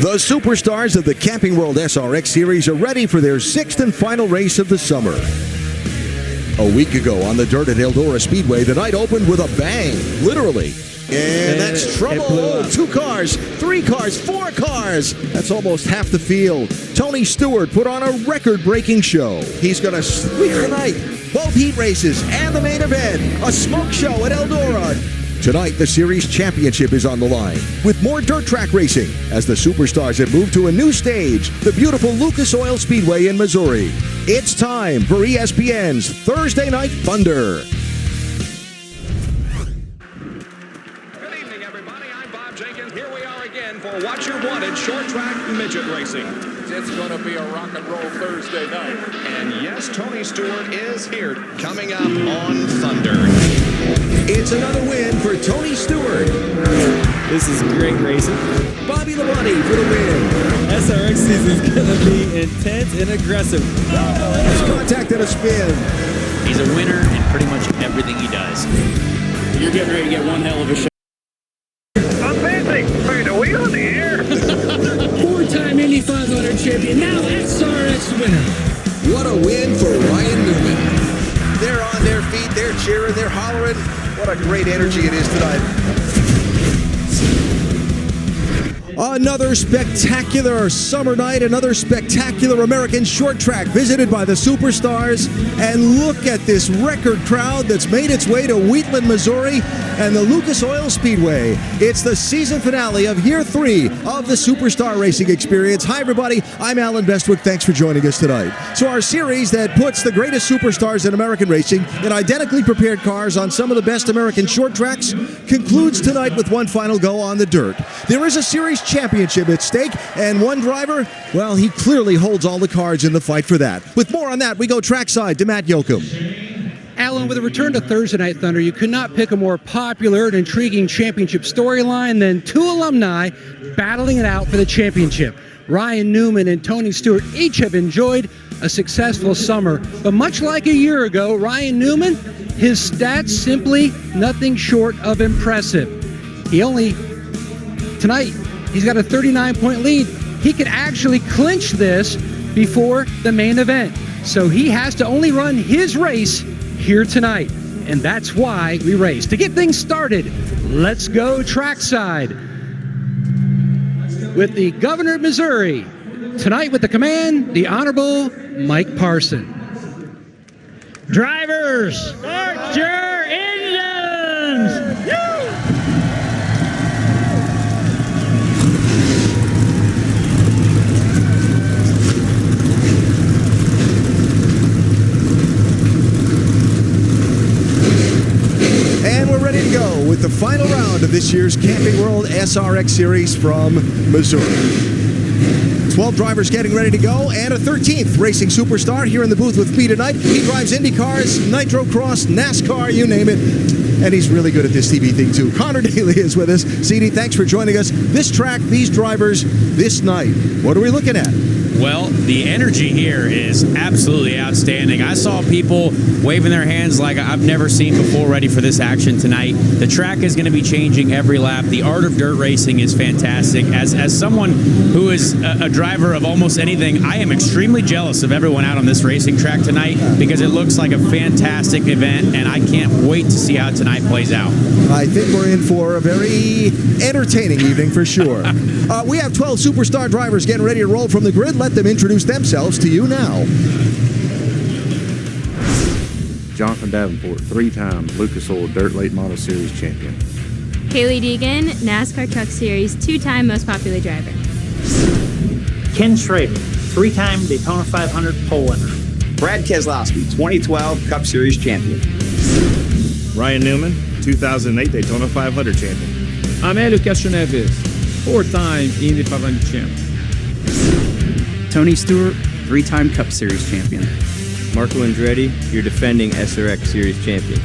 The superstars of the Camping World SRX Series are ready for their 6th and final race of the summer. A week ago on the dirt at Eldora Speedway, the night opened with a bang, literally. And that's trouble. Oh, 2 cars, 3 cars, 4 cars. That's almost half the field. Tony Stewart put on a record-breaking show. He's going to sweep tonight. Both heat races and the main event. A smoke show at Eldora. Tonight, the series championship is on the line with more dirt track racing as the superstars have moved to a new stage, the beautiful Lucas Oil Speedway in Missouri. It's time for ESPN's Thursday Night Thunder. Good evening, everybody. I'm Bob Jenkins. Here we are again for what you wanted, short track midget racing. It's going to be a rock and roll Thursday night. And yes, Tony Stewart is here, coming up on Thunder. It's another win for Tony Stewart. This is great racing. Bobby Labonte for the win. SRX season is going to be intense and aggressive. There's contact and a spin. He's a winner in pretty much everything he does. You're getting ready to get one hell of a show. Amazing! Wait, are we on the air? 4-time Indy 500 champion, now SRX winner. What a win for Ryan Newman. They're on their feet, they're cheering, they're hollering. What a great energy it is tonight. Another spectacular summer night, another spectacular American short track visited by the superstars. And look at this record crowd that's made its way to Wheatland, Missouri and the Lucas Oil Speedway. It's the season finale of year 3 of the Superstar Racing Experience. Hi, everybody. I'm Alan Bestwick. Thanks for joining us tonight. So our series that puts the greatest superstars in American racing in identically prepared cars on some of the best American short tracks concludes tonight with one final go on the dirt. There is a series championship at stake, and one driver, well, he clearly holds all the cards in the fight for that. With more on that, we go trackside to Matt Yoakum. Alan, with a return to Thursday Night Thunder, you could not pick a more popular and intriguing championship storyline than 2 alumni battling it out for the championship. Ryan Newman and Tony Stewart each have enjoyed a successful summer, but much like a year ago, Ryan Newman, his stats simply nothing short of impressive. Tonight, he's got a 39-point lead. He could actually clinch this before the main event. So he has to only run his race here tonight. And that's why we race. To get things started, let's go trackside with the governor of Missouri. Tonight with the command, the Honorable Mike Parson. Drivers, start your engines! And we're ready to go with the final round of this year's Camping World SRX Series from Missouri. 12 drivers getting ready to go, and a 13th racing superstar here in the booth with me tonight. He drives Indy cars, Nitro Cross, NASCAR, you name it. And he's really good at this TV thing, too. Connor Daly is with us. CD, thanks for joining us. This track, these drivers, this night. What are we looking at? Well, the energy here is absolutely outstanding. I saw people waving their hands like I've never seen before, ready for this action tonight. The track is going to be changing every lap. The art of dirt racing is fantastic. As someone who is a driver of almost anything, I am extremely jealous of everyone out on this racing track tonight because it looks like a fantastic event, and I can't wait to see how tonight plays out. I think we're in for a very entertaining evening for sure. We have 12 superstar drivers getting ready to roll from the grid. Let them introduce themselves to you now. Jonathan Davenport, 3-time Lucas Oil Dirt Late Model Series champion. Haley Deegan, NASCAR Truck Series 2-time most popular driver. Ken Schrader, 3-time Daytona 500 pole winner. Brad Keselowski, 2012 Cup Series champion. Ryan Newman, 2008 Daytona 500 champion. Amélio Castro Neves, 4-time Indy 500 champion. Tony Stewart, 3-time Cup Series champion. Marco Andretti, your defending SRX Series champion.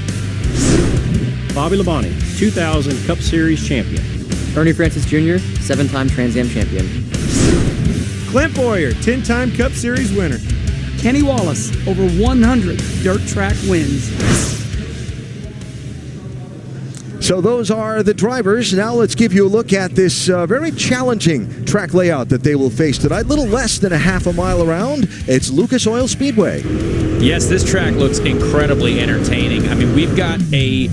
Bobby Labonte, 2000 Cup Series champion. Ernie Francis Jr., 7-time Trans Am champion. Clint Boyer, 10-time Cup Series winner. Kenny Wallace, over 100 dirt track wins. So those are the drivers. Now let's give you a look at this very challenging track layout that they will face tonight. A little less than a half a mile around. It's Lucas Oil Speedway. Yes, this track looks incredibly entertaining. I mean, we've got a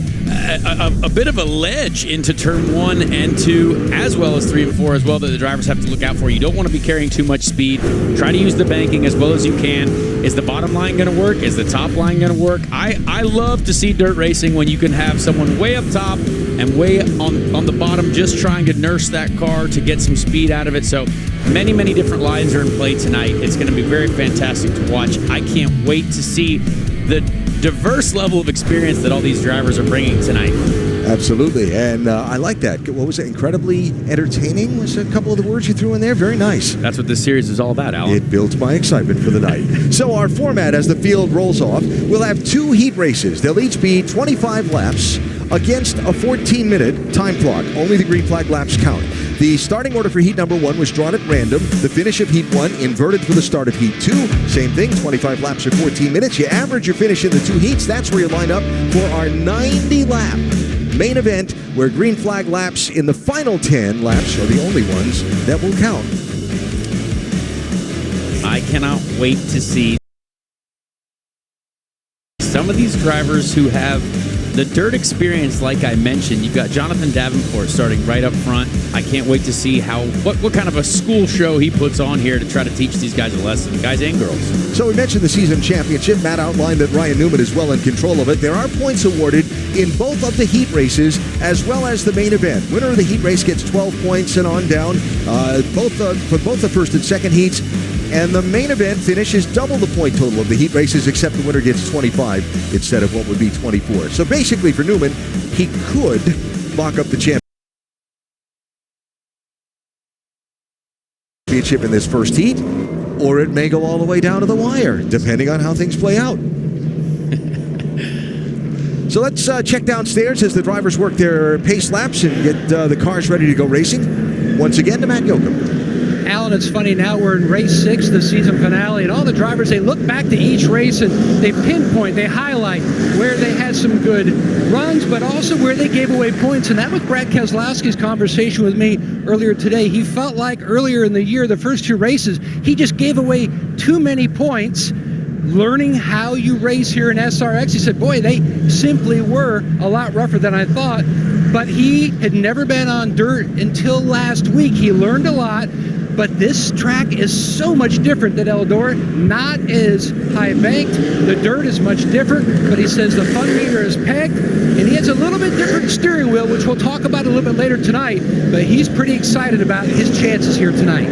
bit of a ledge into turn 1 and 2, as well as 3 and 4 as well, that the drivers have to look out for. You don't want to be carrying too much speed. Try to use the banking as well as you can. Is the bottom line going to work? Is the top line going to work? I love to see dirt racing when you can have someone way up top and way on the bottom just trying to nurse that car to get some speed out of it. So many, many different lines are in play tonight. It's going to be very fantastic to watch. I can't wait to see the diverse level of experience that all these drivers are bringing tonight. Absolutely, and I like that. What was it? Incredibly entertaining was a couple of the words you threw in there. Very nice. That's what this series is all about, Alan. It builds my excitement for the night. So our format as the field rolls off, we'll have 2 heat races. They'll each be 25 laps against a 14-minute time clock. Only the green flag laps count. The starting order for heat number 1 was drawn at random. The finish of heat 1 inverted for the start of heat 2. Same thing, 25 laps or 14 minutes. You average your finish in the 2 heats. That's where you line up for our 90-lap main event, where green flag laps in the final 10 laps are the only ones that will count. I cannot wait to see some of these drivers who have the dirt experience. Like I mentioned, you've got Jonathan Davenport starting right up front. I can't wait to see what kind of a school show he puts on here to try to teach these guys a lesson, guys and girls. So we mentioned the season championship. Matt outlined that Ryan Newman is well in control of it. There are points awarded in both of the heat races as well as the main event. Winner of the heat race gets 12 points and on down, for both the first and second heats. And the main event finishes double the point total of the heat races, except the winner gets 25 instead of what would be 24. So basically for Newman, he could lock up the championship in this first heat, or it may go all the way down to the wire, depending on how things play out. So let's check downstairs as the drivers work their pace laps and get the cars ready to go racing. Once again to Matt Yoakum. Alan, it's funny, now we're in race 6, the season finale, and all the drivers, they look back to each race and they pinpoint, they highlight where they had some good runs, but also where they gave away points. And that was Brad Keselowski's conversation with me earlier today. He felt like earlier in the year, the first 2 races, he just gave away too many points. Learning how you race here in SRX, he said, boy, they simply were a lot rougher than I thought. But he had never been on dirt until last week. He learned a lot. But this track is so much different than Eldora, not as high banked. The dirt is much different, but he says the fun meter is pegged, and he has a little bit different steering wheel, which we'll talk about a little bit later tonight, but he's pretty excited about his chances here tonight.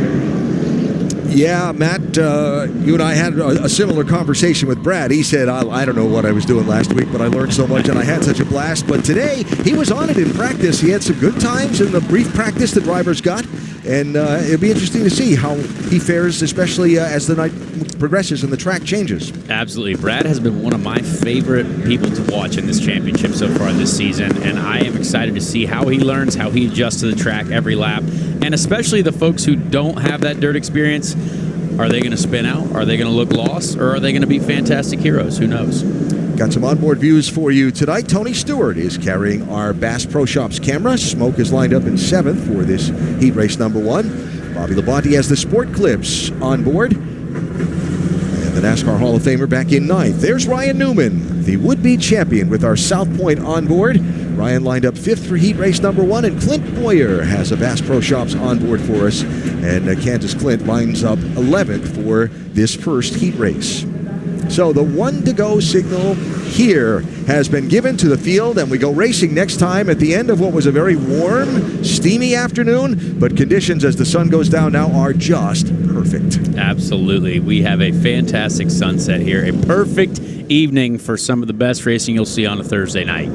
Yeah, Matt, you and I had a similar conversation with Brad. He said, I don't know what I was doing last week, but I learned so much and I had such a blast. But today, he was on it in practice. He had some good times in the brief practice the drivers got. And it'll be interesting to see how he fares, especially as the night progresses and the track changes. Absolutely. Brad has been one of my favorite people to watch in this championship so far this season, and I am excited to see how he learns, how he adjusts to the track every lap, and especially the folks who don't have that dirt experience. Are they going to spin out? Are they going to look lost? Or are they going to be fantastic heroes? Who knows? Got some onboard views for you tonight. Tony Stewart is carrying our Bass Pro Shops camera. Smoke is lined up in 7th for this heat race number 1. Bobby Labonte has the Sport Clips on board. And the NASCAR Hall of Famer back in 9th. There's Ryan Newman, the would-be champion, with our South Point on board. Ryan lined up 5th for heat race number 1, and Clint Boyer has a Bass Pro Shops on board for us. And Kansas Clint lines up 11th for this first heat race. So the 1 to go signal here has been given to the field, and we go racing next time at the end of what was a very warm, steamy afternoon, but conditions as the sun goes down now are just perfect. Absolutely. We have a fantastic sunset here, a perfect evening for some of the best racing you'll see on a Thursday night.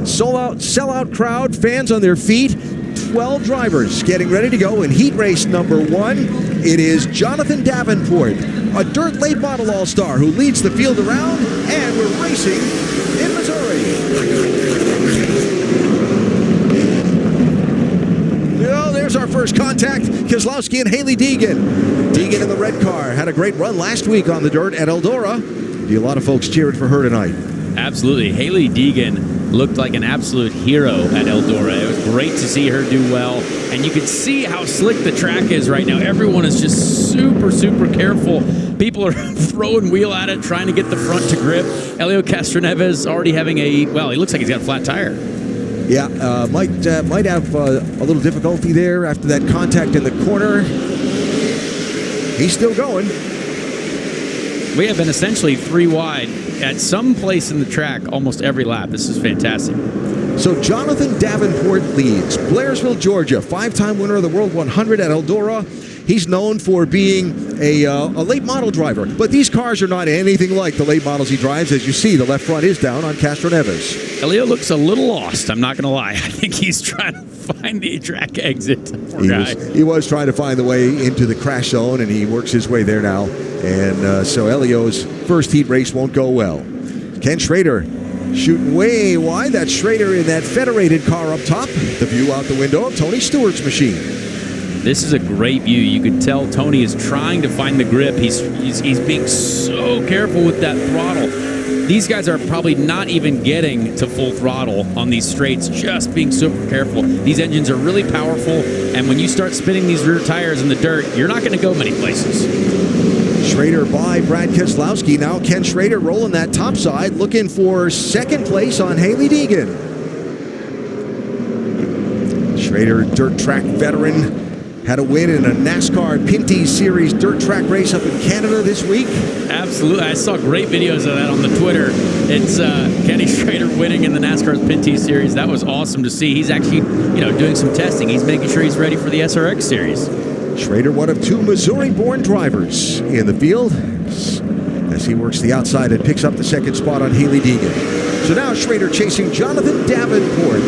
Sellout crowd, fans on their feet, 12 drivers getting ready to go in heat race number 1. It is Jonathan Davenport, a dirt late model all-star who leads the field around, and we're racing in Missouri. Oh, there's our first contact, Keselowski and Hailie Deegan. Deegan in the red car had a great run last week on the dirt at Eldora. A lot of folks cheering for her tonight. Absolutely. Hailie Deegan looked like an absolute hero at Eldora. It was great to see her do well, and you could see how slick the track is right now. Everyone is just super, super careful. People are throwing wheel at it, trying to get the front to grip. Helio Castroneves already having he looks like he's got a flat tire. Yeah, might have a little difficulty there after that contact in the corner. He's still going. We have been essentially 3 wide at some place in the track almost every lap. This is fantastic. So Jonathan Davenport leads. Blairsville, Georgia, 5-time winner of the World 100 at Eldora. He's known for being a late model driver, but these cars are not anything like the late models he drives. As you see, the left front is down on Castroneves. Elio looks a little lost, I'm not going to lie. I think he's trying to find the track exit. Poor guy. He was trying to find the way into the crash zone, and he works his way there now. And so Elio's first heat race won't go well. Ken Schrader shooting way wide. That's Schrader in that federated car up top. The view out the window of Tony Stewart's machine. This is a great view. You could tell Tony is trying to find the grip. He's being so careful with that throttle. These guys are probably not even getting to full throttle on these straights, just being super careful. These engines are really powerful, and when you start spinning these rear tires in the dirt, you're not going to go many places. Schrader by Brad Keselowski. Now Ken Schrader rolling that top side, looking for second place on Haley Deegan. Schrader, dirt track veteran, had a win in a NASCAR Pinty Series dirt track race up in Canada this week. Absolutely. I saw great videos of that on the Twitter. It's Kenny Schrader winning in the NASCAR Pinty Series. That was awesome to see. He's actually, doing some testing. He's making sure he's ready for the SRX Series. Schrader, one of 2 Missouri-born drivers in the field, as he works the outside and picks up the second spot on Haley Deegan. So now Schrader chasing Jonathan Davenport.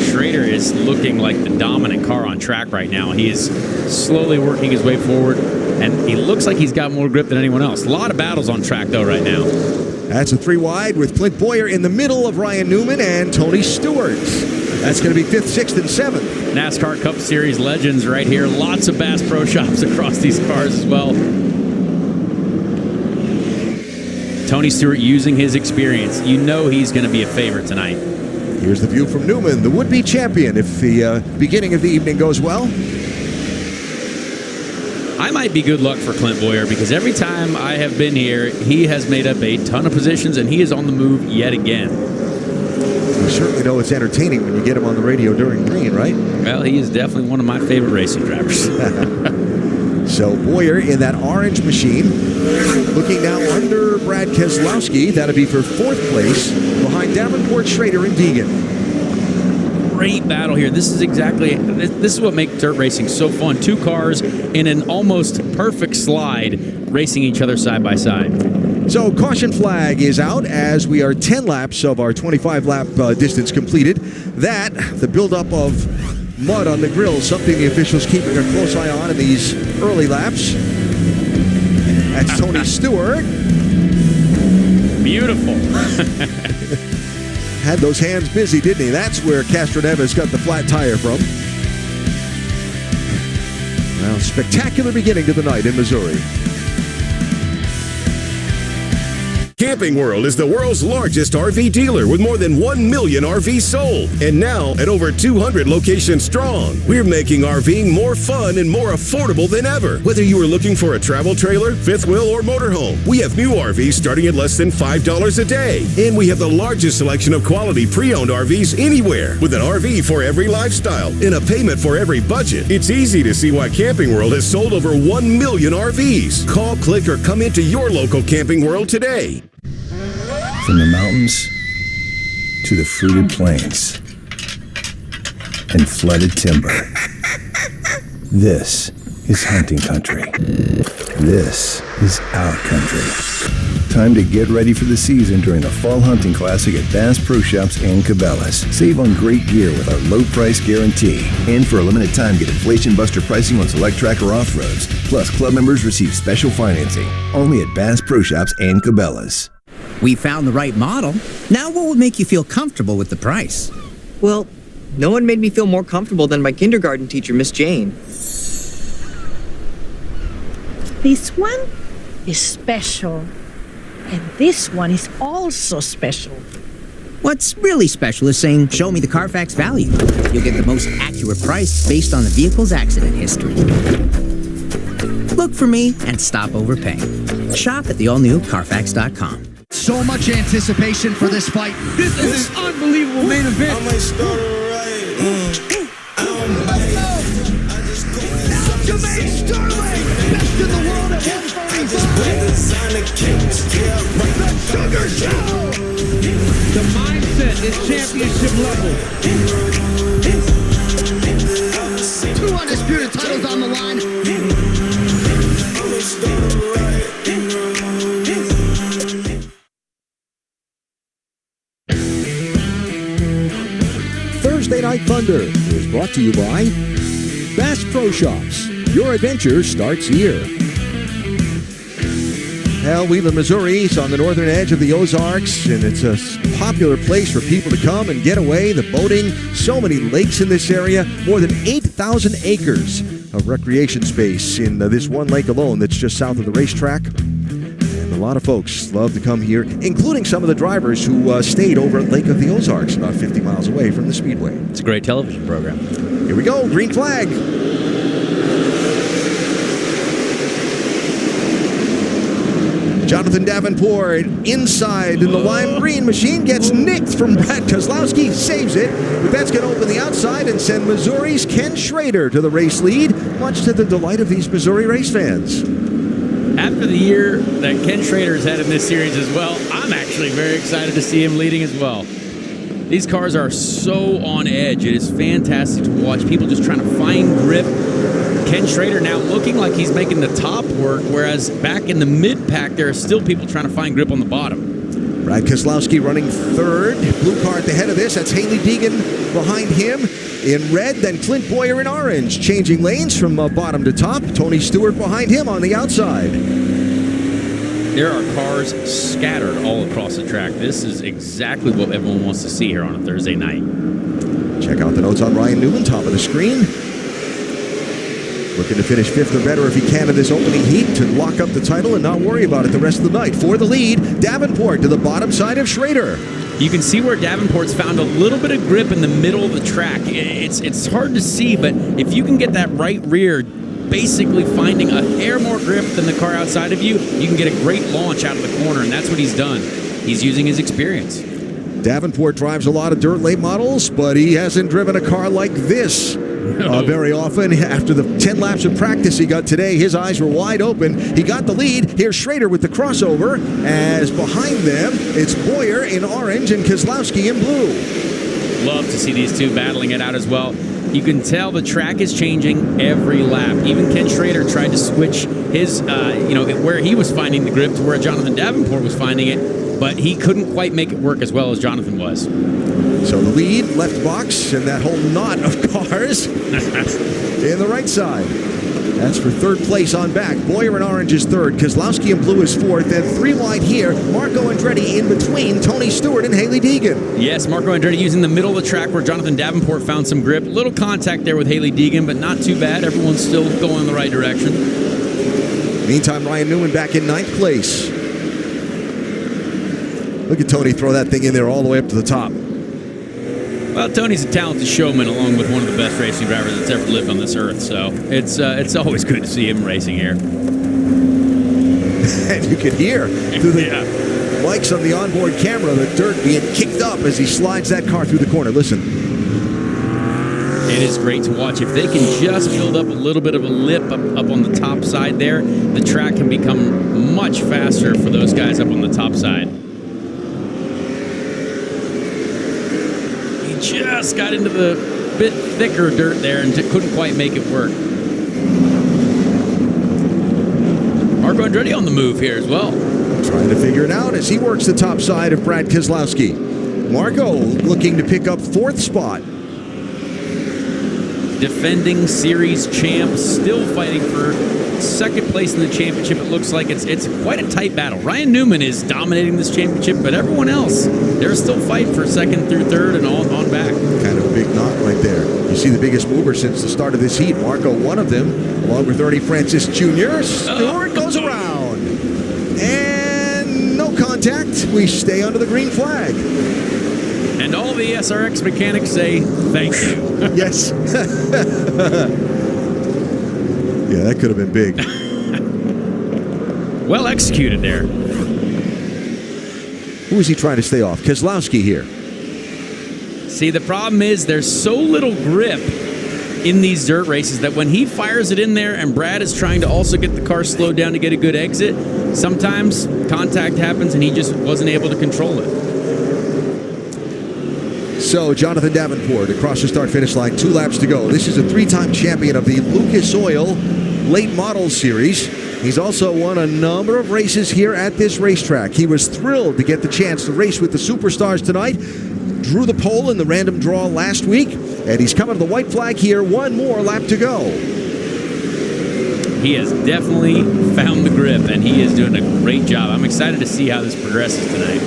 Schrader is looking like the dominant car on track right now. He is slowly working his way forward, and he looks like he's got more grip than anyone else. A lot of battles on track, though, right now. That's a 3 wide with Clint Boyer in the middle of Ryan Newman and Tony Stewart. That's going to be 5th, 6th, and 7th. NASCAR Cup Series legends right here. Lots of Bass Pro Shops across these cars as well. Tony Stewart using his experience. You know he's going to be a favorite tonight. Here's the view from Newman, the would-be champion, if the beginning of the evening goes well. I might be good luck for Clint Boyer because every time I have been here, he has made up a ton of positions, and he is on the move yet again. You certainly know it's entertaining when you get him on the radio during green, right? Well, he is definitely one of my favorite racing drivers. So Boyer in that orange machine, looking now under Brad Keselowski. That'll be for 4th place, behind Davenport, Schrader, and Deegan. Great battle here. This is what makes dirt racing so fun. 2 cars in an almost perfect slide, racing each other side by side. So caution flag is out as we are 10 laps of our 25-lap distance completed. That, the buildup of mud on the grill, something the officials keeping a close eye on in these early laps. That's Tony Stewart. Beautiful. Had those hands busy, didn't he? That's where Castroneves got the flat tire from. Well, spectacular beginning to the night in Missouri. Camping World is the world's largest RV dealer with more than 1 million RVs sold. And now at over 200 locations strong. We're making RVing more fun and more affordable than ever. Whether you are looking for a travel trailer, fifth wheel, or motorhome, we have new RVs starting at less than $5 a day. And we have the largest selection of quality pre-owned RVs anywhere, with an RV for every lifestyle and a payment for every budget. It's easy to see why Camping World has sold over 1 million RVs. Call, click, or come into your local Camping World today. From the mountains to the fruited plains and flooded timber, this is hunting country. This is our country. Time to get ready for the season during the Fall Hunting Classic at Bass Pro Shops and Cabela's. Save on great gear with our low price guarantee. And for a limited time, get inflation buster pricing on select tracker off-roads. Plus, club members receive special financing. Only at Bass Pro Shops and Cabela's. We found the right model. Now what would make you feel comfortable with the price? Well, no one made me feel more comfortable than my kindergarten teacher, Miss Jane. This one is special. And this one is also special. What's really special is saying, show me the Carfax value. You'll get the most accurate price based on the vehicle's accident history. Look for me and stop overpaying. Shop at the all-new Carfax.com. So much anticipation for this fight. This is an unbelievable main event. Jermaine Sterling, best in the world at 135. The Sugar Show. The mindset is championship level. 2 undisputed titles on the line. Thursday Night Thunder is brought to you by Bass Pro Shops. Your adventure starts here. Wheatland, Missouri is on the northern edge of the Ozarks, and it's a popular place for people to come and get away. The boating, so many lakes in this area, more than 8,000 acres of recreation space in this one lake alone that's just south of the racetrack. And a lot of folks love to come here, including some of the drivers who stayed over at Lake of the Ozarks, about 50 miles away from the Speedway. It's a great television program. Here we go, green flag. Jonathan Davenport inside in the lime green machine gets nicked from Brad Kozlowski, saves it, but that's going to open the outside and send Missouri's Ken Schrader to the race lead, much to the delight of these Missouri race fans. After the year that Ken Schrader's had in this series as well, I'm actually very excited to see him leading as well. These cars are so on edge. It is fantastic to watch. People just trying to find grip. Ken Schrader now looking like he's making the top work, whereas back in the mid-pack, there are still people trying to find grip on the bottom. Brad Kozlowski running third. Blue car at the head of this. That's Haley Deegan behind him in red. Then Clint Boyer in orange. Changing lanes from bottom to top. Tony Stewart behind him on the outside. There are cars scattered all across the track. This is exactly what everyone wants to see here on a Thursday night. Check out the notes on Ryan Newman, top of the screen. Looking to finish 5th or better if he can in this opening heat to lock up the title and not worry about it the rest of the night. For the lead, Davenport to the bottom side of Schrader. You can see where Davenport's found a little bit of grip in the middle of the track. It's hard to see, but if you can get that right rear basically finding a hair more grip than the car outside of you, you can get a great launch out of the corner, and that's what he's done. He's using his experience. Davenport drives a lot of dirt late models, but he hasn't driven a car like this very often. After the 10 laps of practice he got today, his eyes were wide open. He got the lead. Here's Schrader with the crossover, as behind them it's Boyer in orange and Kozlowski in blue. Love to see these two battling it out as well. You can tell the track is changing every lap. Even Ken Schrader tried to switch his, where he was finding the grip to where Jonathan Davenport was finding it, but he couldn't quite make it work as well as Jonathan was. So the lead, left box, and that whole knot of cars in the right side. That's for third place on back. Boyer in orange is third. Kozlowski in blue is fourth. Then 3 wide here. Marco Andretti in between Tony Stewart and Haley Deegan. Yes, Marco Andretti using the middle of the track where Jonathan Davenport found some grip. Little contact there with Haley Deegan, but not too bad. Everyone's still going in the right direction. Meantime, Ryan Newman back in 9th place. Look at Tony throw that thing in there all the way up to the top. Well, Tony's a talented showman along with one of the best racing drivers that's ever lived on this earth, so it's always good to see him racing here. And you can hear through the mics on the onboard camera the dirt being kicked up as he slides that car through the corner. Listen. It is great to watch. If they can just build up a little bit of a lip up on the top side there, the track can become much faster for those guys up on the top side. Just got into the bit thicker dirt there and couldn't quite make it work. Marco Andretti on the move here as well. Trying to figure it out as he works the top side of Brad Kozlowski. Marco looking to pick up 4th spot. Defending series champ, still fighting for 2nd place in the championship. It looks like it's quite a tight battle. Ryan Newman is dominating this championship, but everyone else, they're still fighting for 2nd through 3rd and on back. Kind of a big knot right there. You see the biggest mover since the start of this heat. Marco, one of them, along with Ernie Francis Jr. Stewart goes around. And no contact. We stay under the green flag. And all the SRX mechanics say thank you. Yes. Yeah, that could have been big. Well executed there. Who is he trying to stay off? Keselowski here. See, the problem is there's so little grip in these dirt races that when he fires it in there and Brad is trying to also get the car slowed down to get a good exit, sometimes contact happens and he just wasn't able to control it. So, Jonathan Davenport across the start-finish line, 2 laps to go. This is a 3-time champion of the Lucas Oil Late Model Series. He's also won a number of races here at this racetrack. He was thrilled to get the chance to race with the Superstars tonight. Drew the pole in the random draw last week, and he's coming to the white flag here. 1 more lap to go. He has definitely found the grip, and he is doing a great job. I'm excited to see how this progresses tonight.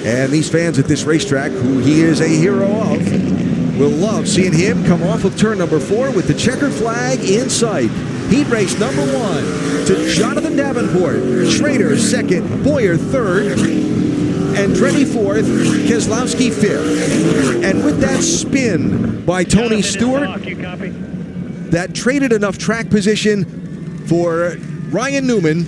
And these fans at this racetrack, who he is a hero of, will love seeing him come off of turn number 4 with the checkered flag in sight. Heat race number 1 to Jonathan Davenport. Schrader second, Boyer third, Andretti fourth, Keselowski fifth. And with that spin by Tony Stewart, that traded enough track position for Ryan Newman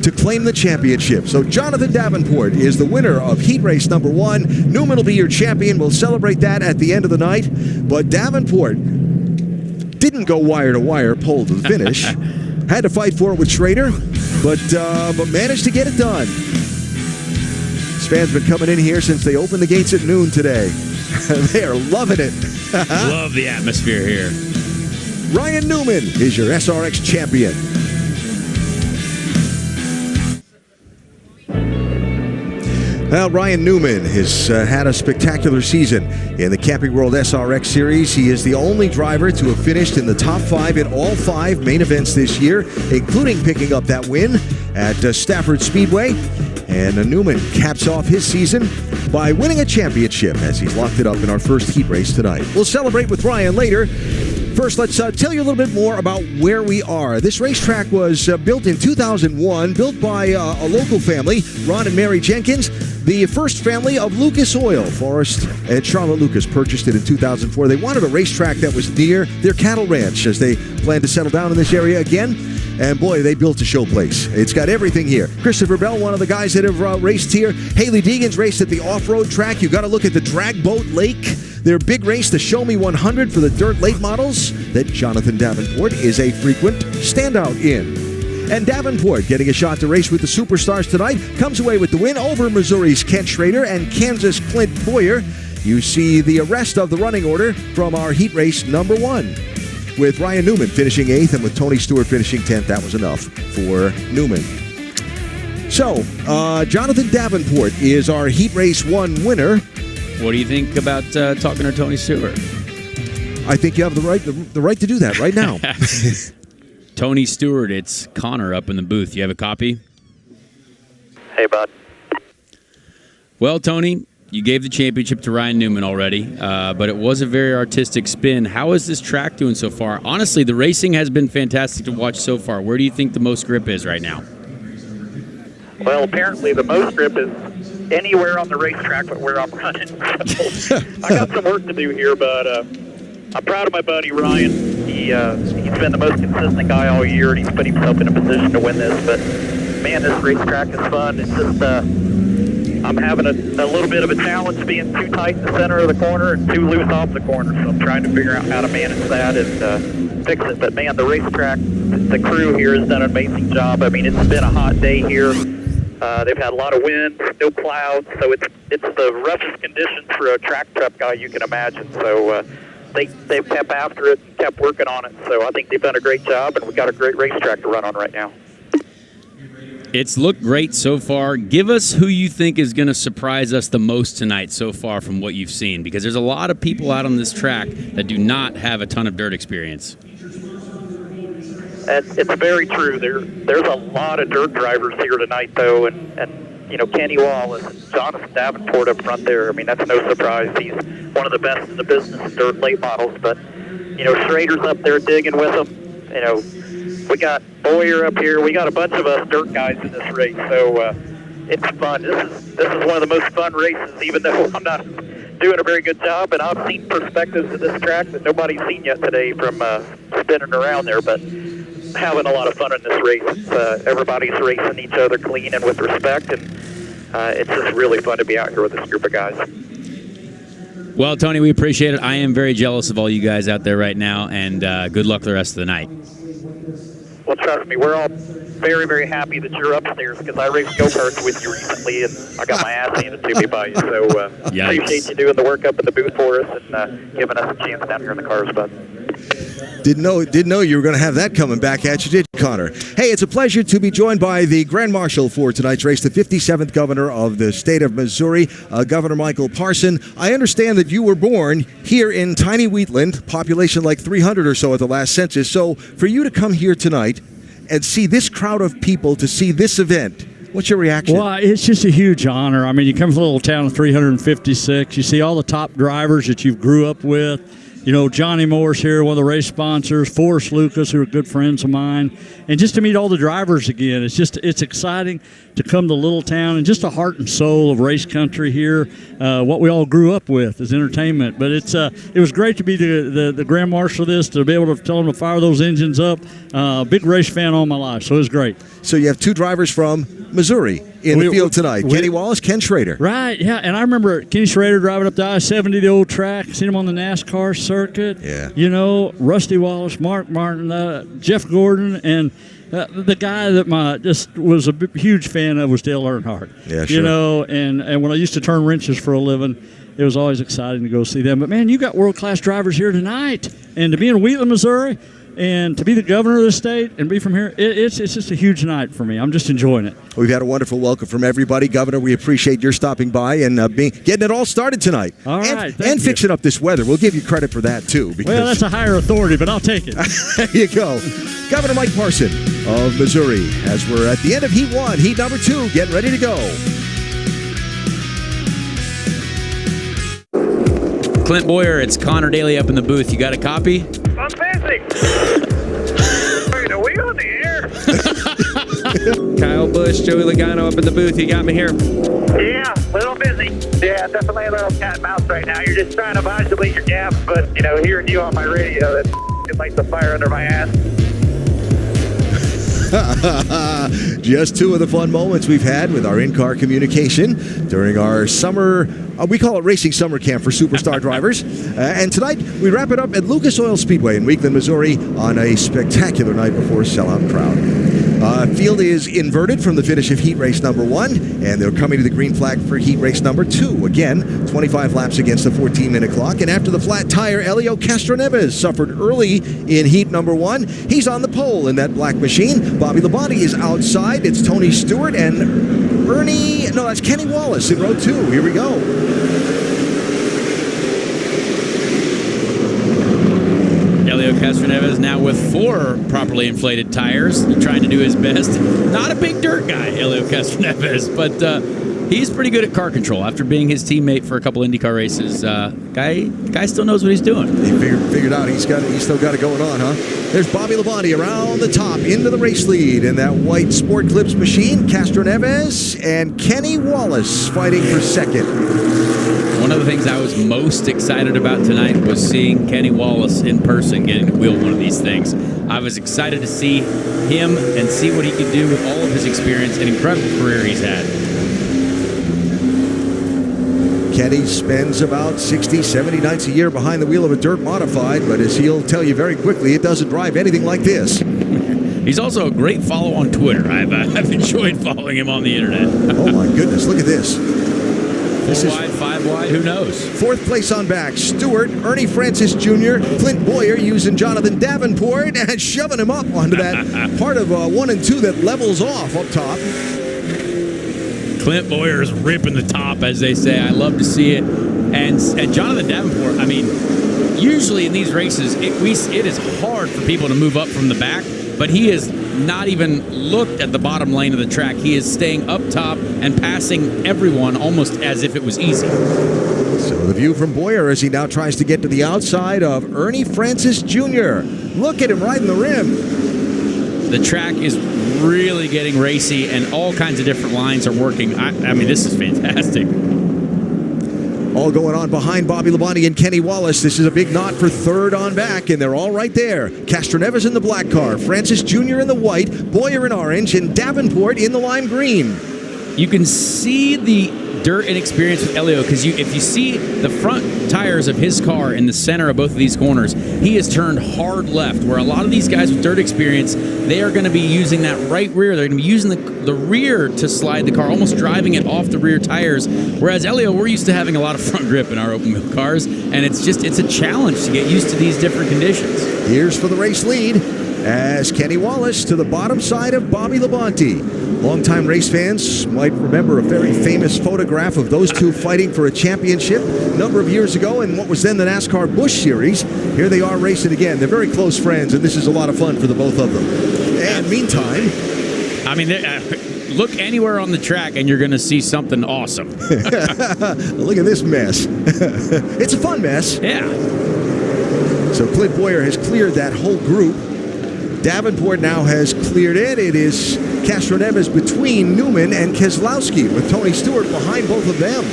to claim the championship. So Jonathan Davenport is the winner of heat race number 1. Newman will be your champion. We'll celebrate that at the end of the night. But Davenport didn't go wire to wire, pole to the finish. Had to fight for it with Schrader, but managed to get it done. This fan's been coming in here since they opened the gates at noon today. They are loving it. Love the atmosphere here. Ryan Newman is your SRX champion. Well, Ryan Newman has had a spectacular season in the Camping World SRX Series. He is the only driver to have finished in the top 5 in all 5 main events this year, including picking up that win at Stafford Speedway. And Newman caps off his season by winning a championship as he's locked it up in our first heat race tonight. We'll celebrate with Ryan later. First, let's tell you a little bit more about where we are. This racetrack was built in 2001, built by a local family, Ron and Mary Jenkins, the first family of Lucas Oil. Forrest and Charlotte Lucas purchased it in 2004. They wanted a racetrack that was near their cattle ranch as they plan to settle down in this area again. And boy, they built a show place. It's got everything here. Christopher Bell, one of the guys that have raced here. Haley Deegan's raced at the off-road track. You got to look at the Drag Boat Lake. Their big race, the Show Me 100 for the dirt late models that Jonathan Davenport is a frequent standout in. And Davenport, getting a shot to race with the Superstars tonight, comes away with the win over Missouri's Kent Schrader and Kansas' Clint Boyer. You see the rest of the running order from our heat race number 1. With Ryan Newman finishing 8th and with Tony Stewart finishing 10th, that was enough for Newman. So, Jonathan Davenport is our Heat Race 1 winner. What do you think about talking to Tony Stewart? I think you have the right to do that right now. Tony Stewart, it's Connor up in the booth. You have a copy? Hey, bud. Well, Tony, you gave the championship to Ryan Newman already, but it was a very artistic spin. How is this track doing so far? Honestly, the racing has been fantastic to watch so far. Where do you think the most grip is right now? Well, apparently the most grip is anywhere on the racetrack but where I'm running. So I got some work to do here, but I'm proud of my buddy Ryan. He's been the most consistent guy all year, and he's put himself in a position to win this. But, man, this racetrack is fun. It's just I'm having a little bit of a challenge being too tight in the center of the corner and too loose off the corner. So I'm trying to figure out how to manage that and fix it. But, man, the racetrack, the crew here has done an amazing job. I mean, it's been a hot day here. They've had a lot of wind, no clouds, so it's the roughest conditions for a track prep guy you can imagine. So they've kept after it and kept working on it. So I think they've done a great job, and we've got a great racetrack to run on right now. It's looked great so far. Give us who you think is going to surprise us the most tonight so far from what you've seen, because there's a lot of people out on this track that do not have a ton of dirt experience. It's very true. There's a lot of dirt drivers here tonight, though, and you know, Kenny Wallace, Jonathan Davenport up front there. I mean, that's no surprise. He's one of the best in the business in dirt late models. But, you know, Schrader's up there digging with them. You know, we got Boyer up here. We got a bunch of us dirt guys in this race. So, it's fun. This is one of the most fun races, even though I'm not doing a very good job, and I've seen perspectives of this track that nobody's seen yet today from spinning around there, but having a lot of fun in this race. Everybody's racing each other clean and with respect, and it's just really fun to be out here with this group of guys. Well, Tony, we appreciate it. I am very jealous of all you guys out there right now, and good luck the rest of the night. Well, trust me, we're all very, very happy that you're upstairs, because I raced go-karts with you recently, and I got my ass handed to me by you. So appreciate you doing the work up in the booth for us and giving us a chance down here in the cars, bud. Didn't know you were going to have that coming back at you, did you, Connor? Hey, it's a pleasure to be joined by the Grand Marshal for tonight's race, the 57th Governor of the state of Missouri, Governor Michael Parson. I understand that you were born here in tiny Wheatland, population like 300 or so at the last census. So for you to come here tonight and see this crowd of people, to see this event, what's your reaction? Well, it's just a huge honor. I mean, you come from a little town of 356. You see all the top drivers that you grew up with. You know, Johnny Moore's here, one of the race sponsors, Forrest Lucas, who are good friends of mine, and just to meet all the drivers again. It's exciting to come to Little Town and just the heart and soul of race country here, what we all grew up with as entertainment. But it was great to be the Grand Marshal of this, to be able to tell them to fire those engines up. Big race fan all my life, so it was great. So you have two drivers from Missouri in the field tonight, Kenny Wallace, Ken Schrader. Right, yeah, and I remember Kenny Schrader driving up the I-70, the old track, seen him on the NASCAR circuit. Yeah. You know, Rusty Wallace, Mark Martin, Jeff Gordon, and the guy that just was a huge fan of was Dale Earnhardt. Yeah, sure. You know, and when I used to turn wrenches for a living, it was always exciting to go see them. But, man, you got world-class drivers here tonight. And to be in Wheatland, Missouri, and to be the governor of the state and be from here, it's just a huge night for me. I'm just enjoying it. We've had a wonderful welcome from everybody. Governor, we appreciate your stopping by and getting it all started tonight. All right, and fixing up this weather. We'll give you credit for that, too. Well, that's a higher authority, but I'll take it. There you go. Governor Mike Parson of Missouri, as we're at the end of Heat 1, Heat number 2, getting ready to go. Clint Boyer, it's Connor Daly up in the booth. You got a copy? I'm busy. Wait, are we on the air? Kyle Busch, Joey Logano up in the booth. You got me here. Yeah, a little busy. Yeah, definitely a little cat and mouse right now. You're just trying to modulate your gaps, but, hearing you on my radio, that lights a fire under my ass. Just two of the fun moments we've had with our in-car communication during our summer, we call it Racing Summer Camp for Superstar drivers. And tonight, we wrap it up at Lucas Oil Speedway in Wheatland, Missouri on a spectacular night before a sellout crowd. Field is inverted from the finish of heat race number 1, and they're coming to the green flag for heat race number 2. Again, 25 laps against the 14-minute clock. And after the flat tire, Elio Castroneves suffered early in heat number 1. He's on the pole in that black machine. Bobby Labonte is outside. It's Tony Stewart and that's Kenny Wallace in row 2. Here we go. Elio Castroneves now with 4 properly inflated tires, trying to do his best. Not a big dirt guy, Elio Castroneves, but he's pretty good at car control. After being his teammate for a couple IndyCar races, guy still knows what he's doing. He figured out he's still got it going on, huh? There's Bobby Labonte around the top into the race lead in that white Sport Clips machine. Castroneves and Kenny Wallace fighting for second. One of the things I was most excited about tonight was seeing Kenny Wallace in person getting to wheel one of these things. I was excited to see him and see what he could do with all of his experience and incredible career he's had. Kenny spends about 60, 70 nights a year behind the wheel of a dirt modified, but as he'll tell you very quickly, it doesn't drive anything like this. He's also a great follow on Twitter. I've enjoyed following him on the internet. Oh my goodness, look at this. 4 wide, 5 wide, who knows? 4th place on back. Stewart, Ernie Francis Jr., Clint Boyer using Jonathan Davenport and shoving him up onto that part of 1 and 2 that levels off up top. Clint Boyer is ripping the top, as they say. I love to see it. And Jonathan Davenport, I mean, usually in these races, it is hard for people to move up from the back, but he has not even looked at the bottom lane of the track. He is staying up top and passing everyone almost as if it was easy. So the view from Boyer as he now tries to get to the outside of Ernie Francis Jr. Look at him riding the rim. The track is really getting racy, and all kinds of different lines are working. I mean, this is fantastic. All going on behind Bobby Labonte and Kenny Wallace. This is a big knot for third on back, and they're all right there. Castroneves in the black car, Francis Jr. in the white, Boyer in orange, and Davenport in the lime green. You can see the dirt and experience with Elio, because if you see the front tires of his car in the center of both of these corners, he has turned hard left, where a lot of these guys with dirt experience, they are going to be using that right rear. They're going to be using the rear to slide the car, almost driving it off the rear tires, whereas Elio, we're used to having a lot of front grip in our open wheel cars, and it's a challenge to get used to these different conditions. Here's for the race lead as Kenny Wallace to the bottom side of Bobby Labonte. Longtime race fans might remember a very famous photograph of those two fighting for a championship a number of years ago in what was then the NASCAR Busch Series. Here they are racing again. They're very close friends, and this is a lot of fun for the both of them. And meantime, I mean, look anywhere on the track and you're going to see something awesome. Look at this mess. It's a fun mess. Yeah. So Clint Boyer has cleared that whole group. Davenport now has cleared it. It is Castroneves between Newman and Keselowski, with Tony Stewart behind both of them.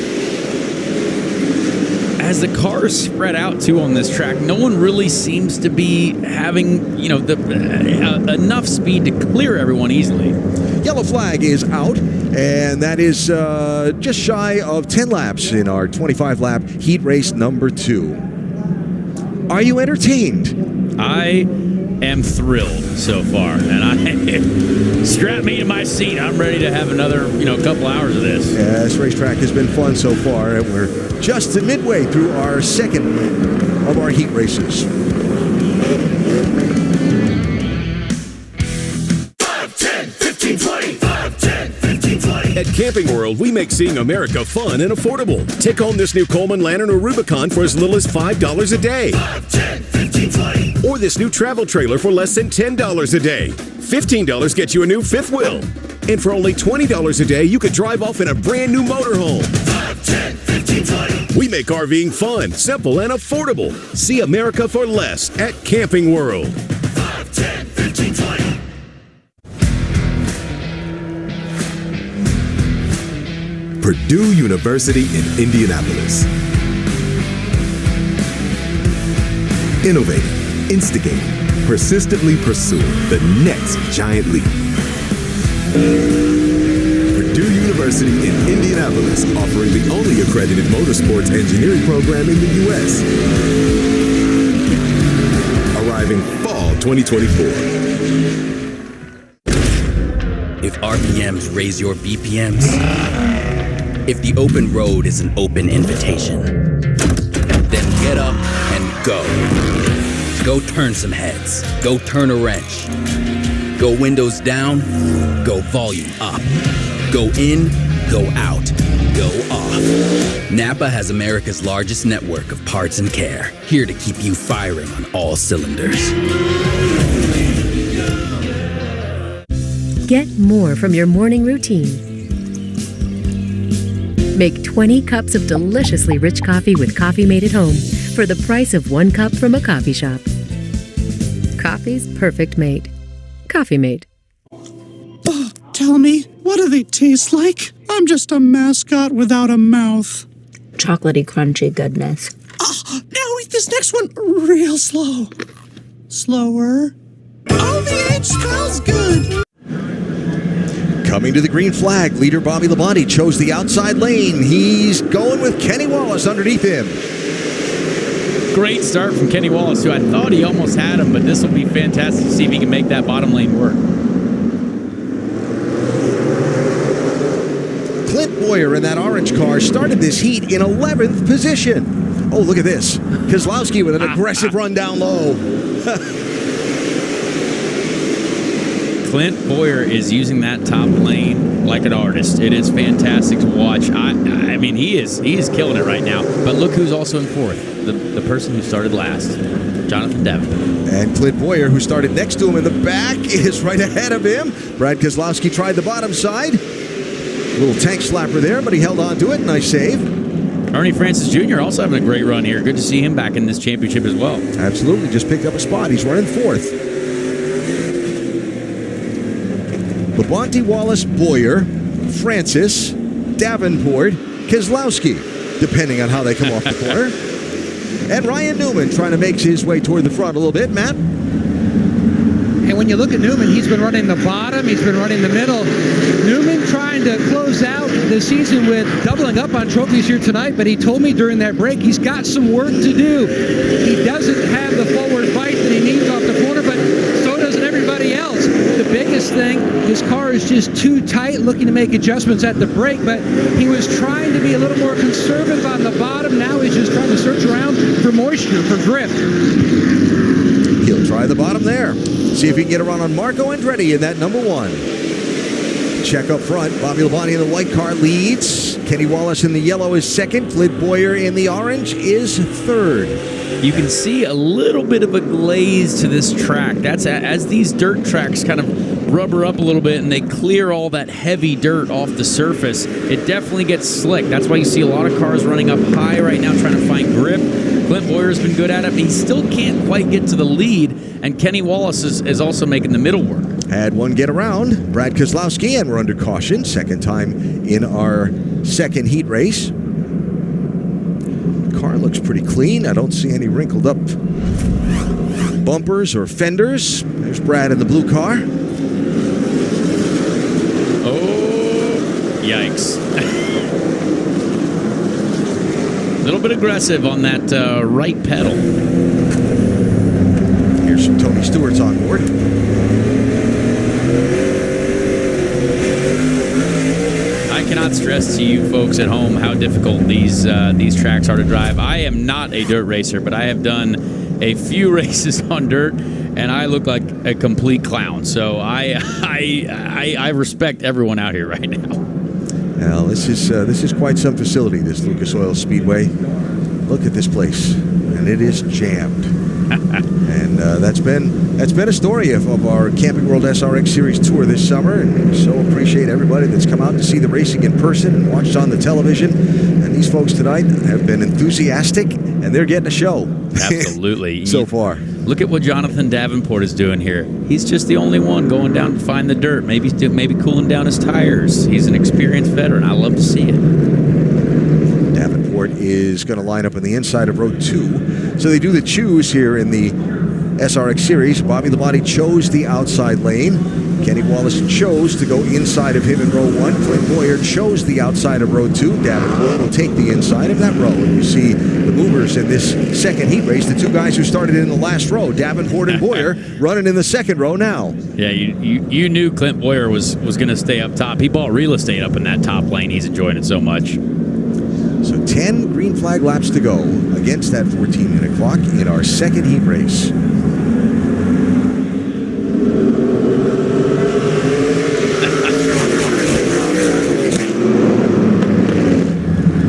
As the cars spread out too on this track, no one really seems to be having, enough speed to clear everyone easily. Yellow flag is out, and that is just shy of 10 laps in our 25-lap heat race number 2. Are you entertained? I am thrilled so far, and I strap me in my seat. I'm ready to have another, couple hours of this. Yeah, this racetrack has been fun so far, and we're just midway through our second of our heat races. 5, 10, 15, 20. 5, 10, 15, 20. At Camping World, we make seeing America fun and affordable. Take home this new Coleman Lantern or Rubicon for as little as $5 a day. 5, 10, 15, 20. Or this new travel trailer for less than $10 a day. $15 gets you a new fifth wheel. And for only $20 a day, you could drive off in a brand new motorhome. 5, 10, 15, 20. We make RVing fun, simple, and affordable. See America for less at Camping World. 5, 10, 15, 20. Purdue University in Indianapolis. Innovating, instigating, persistently pursue the next giant leap. Purdue University in Indianapolis, offering the only accredited motorsports engineering program in the U.S. Arriving fall 2024. If RPMs raise your BPMs, if the open road is an open invitation, then get up and go. Go turn some heads. Go turn a wrench. Go windows down. Go volume up. Go in. Go out. Go off. Napa has America's largest network of parts and care, here to keep you firing on all cylinders. Get more from your morning routine. Make 20 cups of deliciously rich coffee with coffee made at home for the price of 1 cup from a coffee shop. Coffee's perfect mate. Coffee Mate. Oh, tell me, what do they taste like? I'm just a mascot without a mouth. Chocolatey, crunchy goodness. Oh, now eat this next one real slow. Slower. Oh, the H smells good. Coming to the green flag, leader Bobby Labonte chose the outside lane. He's going with Kenny Wallace underneath him. Great start from Kenny Wallace, who I thought he almost had him, but this will be fantastic to see if he can make that bottom lane work. Clint Boyer in that orange car started this heat in 11th position. Oh, look at this. Keselowski with an aggressive run down low. Clint Boyer is using that top lane like an artist. It is fantastic to watch. I mean, he is killing it right now. But look who's also in fourth. The person who started last, Jonathan Davenport. And Clint Boyer, who started next to him in the back, is right ahead of him. Brad Keselowski tried the bottom side. A little tank slapper there, but he held on to it. Nice save. Ernie Francis Jr. also having a great run here. Good to see him back in this championship as well. Absolutely. Just picked up a spot. He's running fourth. Labonte, Wallace, Boyer, Francis, Davenport, Keselowski, depending on how they come off the corner. And Ryan Newman trying to make his way toward the front a little bit. Matt? And when you look at Newman, he's been running the bottom, he's been running the middle. Newman trying to close out the season with doubling up on trophies here tonight, but he told me during that break he's got some work to do. He doesn't have the forward bite that he needs off the corner, but so doesn't everybody else. The biggest thing, his car is just too tight, looking to make adjustments at the brake, but he was trying to be a little more conservative on the bottom. Now he's just trying to search around for moisture, for grip. He'll try the bottom there. See if he can get around on Marco Andretti in that number 1. Check up front. Bobby Labonte in the white car leads. Kenny Wallace in the yellow is second. Clint Boyer in the orange is third. You can see a little bit of a glaze to this track. That's as these dirt tracks kind of rubber up a little bit and they clear all that heavy dirt off the surface. It definitely gets slick. That's why you see a lot of cars running up high right now trying to find grip. Clint Boyer's been good at it, but he still can't quite get to the lead, and Kenny Wallace is also making the middle work. Had one get around, Brad Keselowski, and we're under caution. Second time in our second heat race. The car looks pretty clean. I don't see any wrinkled up bumpers or fenders. There's Brad in the blue car. Oh, yikes. A little bit aggressive on that right pedal. Here's some Tony Stewart's on board. I cannot stress to you folks at home how difficult these tracks are to drive. I am not a dirt racer, but I have done a few races on dirt, and I look like a complete clown. So I respect everyone out here right now. Now, this is quite some facility, this Lucas Oil Speedway. Look at this place, and it is jammed. And that's been a story of our Camping World SRX Series tour this summer, and we so appreciate everybody that's come out to see the racing in person and watched on the television. And these folks tonight have been enthusiastic, and they're getting a show. Absolutely. So far. Look at what Jonathan Davenport is doing here. He's just the only one going down to find the dirt, maybe cooling down his tires. He's an experienced veteran. I love to see it. Davenport is going to line up on the inside of row 2. So they do the choose here in the SRX Series. Bobby Labonte chose the outside lane. Kenny Wallace chose to go inside of him in row 1. Clint Boyer chose the outside of row 2. Davenport will take the inside of that row. And you see the movers in this second heat race, the two guys who started in the last row, Davenport and Boyer, running in the second row now. Yeah, you knew Clint Boyer was going to stay up top. He bought real estate up in that top lane. He's enjoying it so much. So 10 green flag laps to go against that 14-minute clock in our second heat race.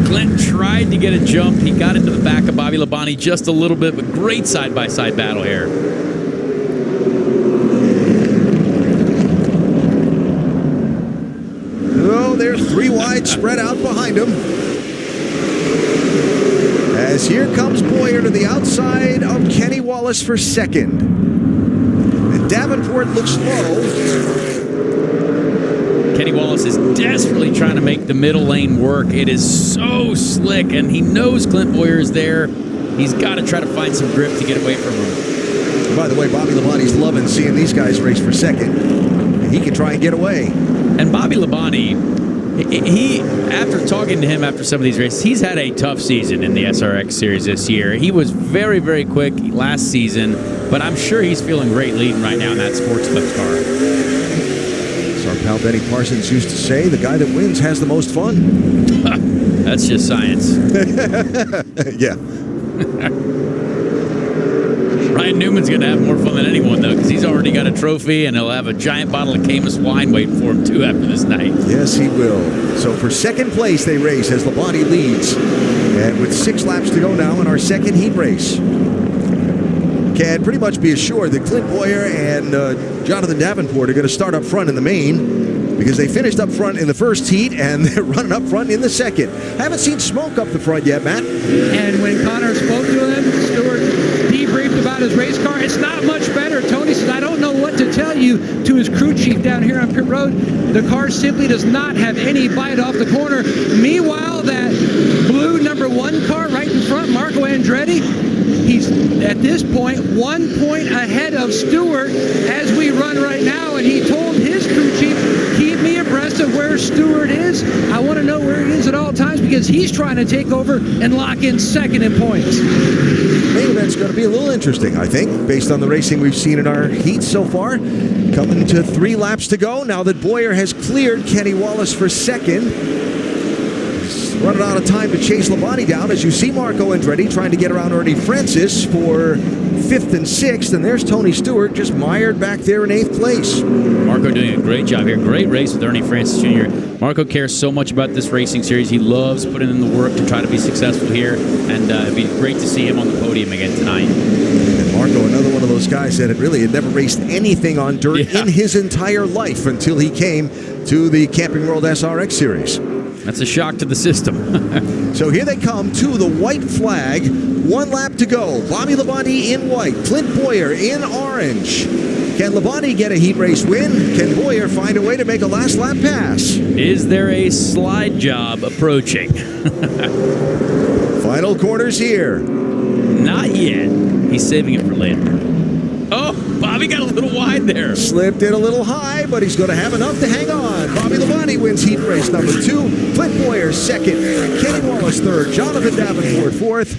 Clint tried to get a jump. He got into the back of Bobby Labonte just a little bit, but great side-by-side battle here. Oh, there's 3 wide spread out behind him. As here comes Boyer to the outside of Kenny Wallace for second. And Davenport looks low. Kenny Wallace is desperately trying to make the middle lane work. It is so slick, and he knows Clint Boyer is there. He's got to try to find some grip to get away from him. By the way, Bobby Labonte's loving seeing these guys race for second. He can try and get away. And Bobby Labonte, he, after talking to him after some of these races, he's had a tough season in the SRX Series this year. He was very, very quick last season, but I'm sure he's feeling great leading right now in that Sports Clips car. As our pal Benny Parsons used to say, the guy that wins has the most fun. That's just science. Yeah. Ryan Newman's going to have more fun than anyone, though, because he's already got a trophy, and he'll have a giant bottle of Camus wine waiting for him, too, after this night. Yes, he will. So for second place, they race as Labonte leads. And with 6 laps to go now in our second heat race. Can pretty much be assured that Clint Boyer and Jonathan Davenport are going to start up front in the main, because they finished up front in the first heat and they're running up front in the second. Haven't seen smoke up the front yet, Matt. And when Connor spoke to him, Stewart debriefed about his race car. It's not much better. Tony says, I don't know what to tell you. you to his crew chief down here on pit road. The car simply does not have any bite off the corner. Meanwhile, that blue number 1 car right in front, Marco Andretti, he's at this point 1 point ahead of Stewart as we run right now, and he told his crew chief, keep me abreast of where Stewart is. I want to know where he is at all times because he's trying to take over and lock in second in points. Main event's going to be a little interesting, I think, based on the racing we've seen in our heat so far. Coming to 3 laps to go now that Boyer has cleared Kenny Wallace for second. He's running out of time to chase Labonte down as you see Marco Andretti trying to get around Ernie Francis for 5th and 6th, and there's Tony Stewart just mired back there in 8th place. Marco doing a great job here. Great race with Ernie Francis Jr. Marco cares so much about this racing series. He loves putting in the work to try to be successful here, and it'd be great to see him on the podium again tonight. And Marco, another one of those guys that had never raced anything on dirt in his entire life until he came to the Camping World SRX series. That's a shock to the system. So here they come to the white flag. 1 lap to go. Bobby Labonte in white. Clint Boyer in orange. Can Labonte get a heat race win? Can Boyer find a way to make a last lap pass? Is there a slide job approaching? Final corners here. Not yet. He's saving it for later. Oh, Bobby got a little wide there. Slipped in a little high, but he's going to have enough to hang on. Bobby Labonte wins heat race number 2. Clint Boyer second. Kenny Wallace third. Jonathan Davenport fourth.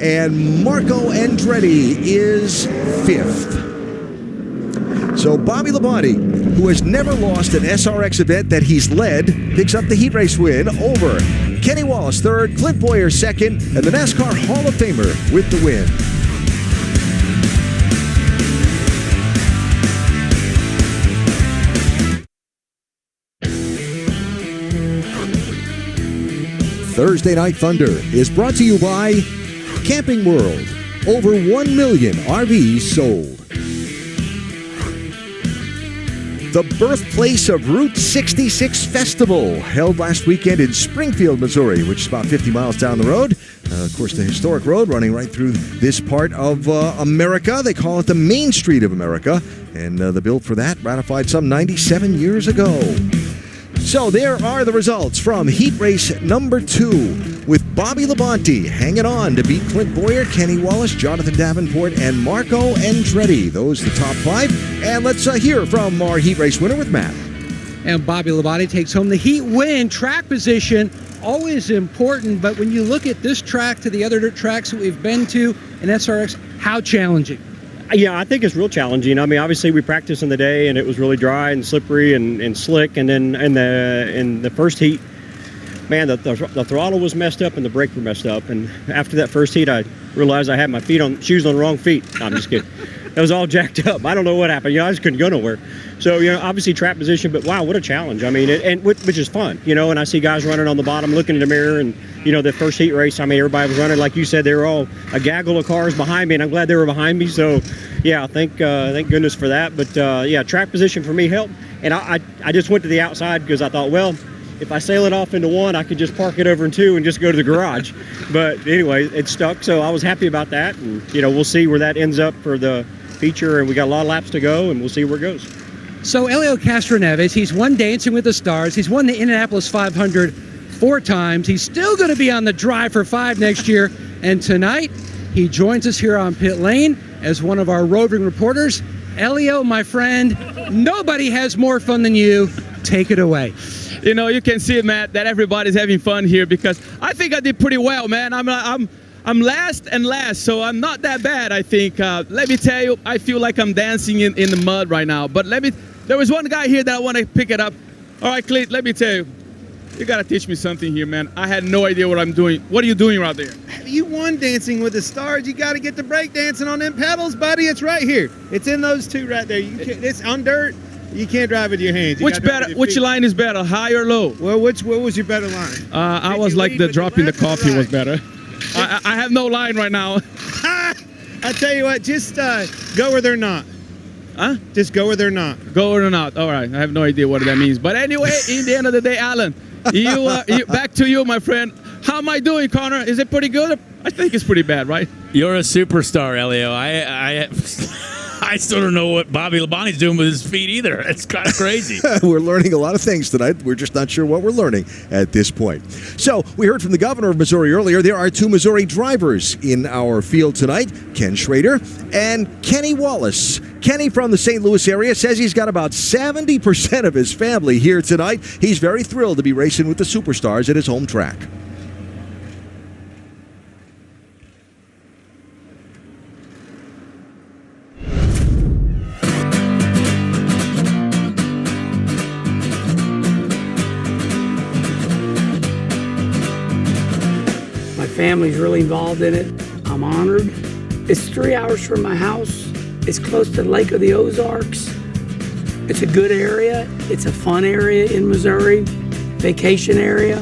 And Marco Andretti is 5th. So Bobby Labonte, who has never lost an SRX event that he's led, picks up the heat race win over Kenny Wallace third, Clint Boyer second, and the NASCAR Hall of Famer with the win. Thursday Night Thunder is brought to you by Camping World. Over 1 million RVs sold. The birthplace of Route 66 Festival, held last weekend in Springfield, Missouri, which is about 50 miles down the road. Of course, the historic road running right through this part of America. They call it the Main Street of America, and the bill for that ratified some 97 years ago. So there are the results from heat race number 2, with Bobby Labonte hanging on to beat Clint Boyer, Kenny Wallace, Jonathan Davenport, and Marco Andretti. Those are the top 5. And let's hear from our heat race winner with Matt. And Bobby Labonte takes home the heat win. Track position, always important, but when you look at this track to the other dirt tracks that we've been to in SRX, how challenging? Yeah, I think it's real challenging. I mean, obviously we practiced in the day and it was really dry and slippery and slick. And then in the first heat, man, the throttle was messed up and the brake were messed up. And after that first heat, I realized I had my shoes on the wrong feet. No, I'm just kidding. That was all jacked up. I don't know what happened. I just couldn't go nowhere. So, obviously track position, but wow, what a challenge. I mean, which is fun, and I see guys running on the bottom, looking in the mirror, and, the first heat race, I mean, everybody was running. Like you said, they were all a gaggle of cars behind me, and I'm glad they were behind me. So, yeah, thank goodness for that. But, yeah, track position for me helped. And I just went to the outside because I thought, well, if I sail it off into 1, I could just park it over in 2 and just go to the garage. But anyway, it stuck, so I was happy about that. And, we'll see where that ends up for the feature, and we got a lot of laps to go, and we'll see where it goes. So Elio Castroneves, he's won Dancing with the Stars. He's won the Indianapolis 500 4 times. He's still going to be on the Drive for 5 next year. And tonight, he joins us here on pit lane as one of our roving reporters. Elio, my friend, nobody has more fun than you. Take it away. You can see, Matt, that everybody's having fun here because I think I did pretty well, man. I'm last and last, so I'm not that bad, I think. Let me tell you, I feel like I'm dancing in the mud right now. But there was one guy here that I want to pick it up. All right, Clint, let me tell you. You got to teach me something here, man. I had no idea what I'm doing. What are you doing out there? You won Dancing with the Stars. You got to get the break dancing on them pedals, buddy. It's right here. It's in those 2 right there. It's on dirt. You can't drive with your hands. Which line is better, high or low? Well, what was your better line? I was like the dropping the coffee was better. I have no line right now. I tell you what, just go where they're not. Huh? Just go where they're not. Go where they're not. All right. I have no idea what that means. But anyway, in the end of the day, Alan, back to you, my friend. How am I doing, Connor? Is it pretty good? I think it's pretty bad, right? You're a superstar, Elio. I I still don't know what Bobby Labonte's doing with his feet either. It's kind of crazy. We're learning a lot of things tonight. We're just not sure what we're learning at this point. So we heard from the governor of Missouri earlier. There are 2 Missouri drivers in our field tonight, Ken Schrader and Kenny Wallace. Kenny from the St. Louis area says he's got about 70% of his family here tonight. He's very thrilled to be racing with the superstars at his home track. Family's really involved in it. I'm honored. It's 3 hours from my house. It's close to the Lake of the Ozarks. It's a good area. It's a fun area in Missouri, vacation area.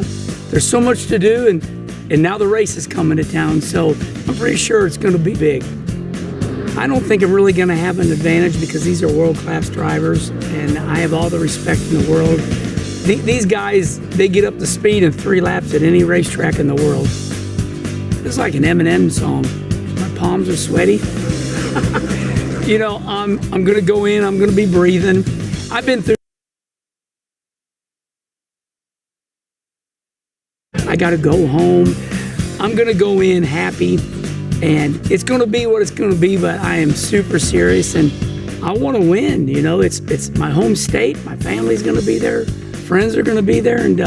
There's so much to do, and now the race is coming to town, so I'm pretty sure it's going to be big. I don't think I'm really going to have an advantage because these are world-class drivers, and I have all the respect in the world. These guys, they get up to speed in 3 laps at any racetrack in the world. It's like an Eminem song. My palms are sweaty. You know, I'm going to go in. I'm going to be breathing. I've been through. I got to go home. I'm going to go in happy, and it's going to be what it's going to be. But I am super serious, and I want to win. You know, it's my home state. My family's going to be there. Friends are going to be there, and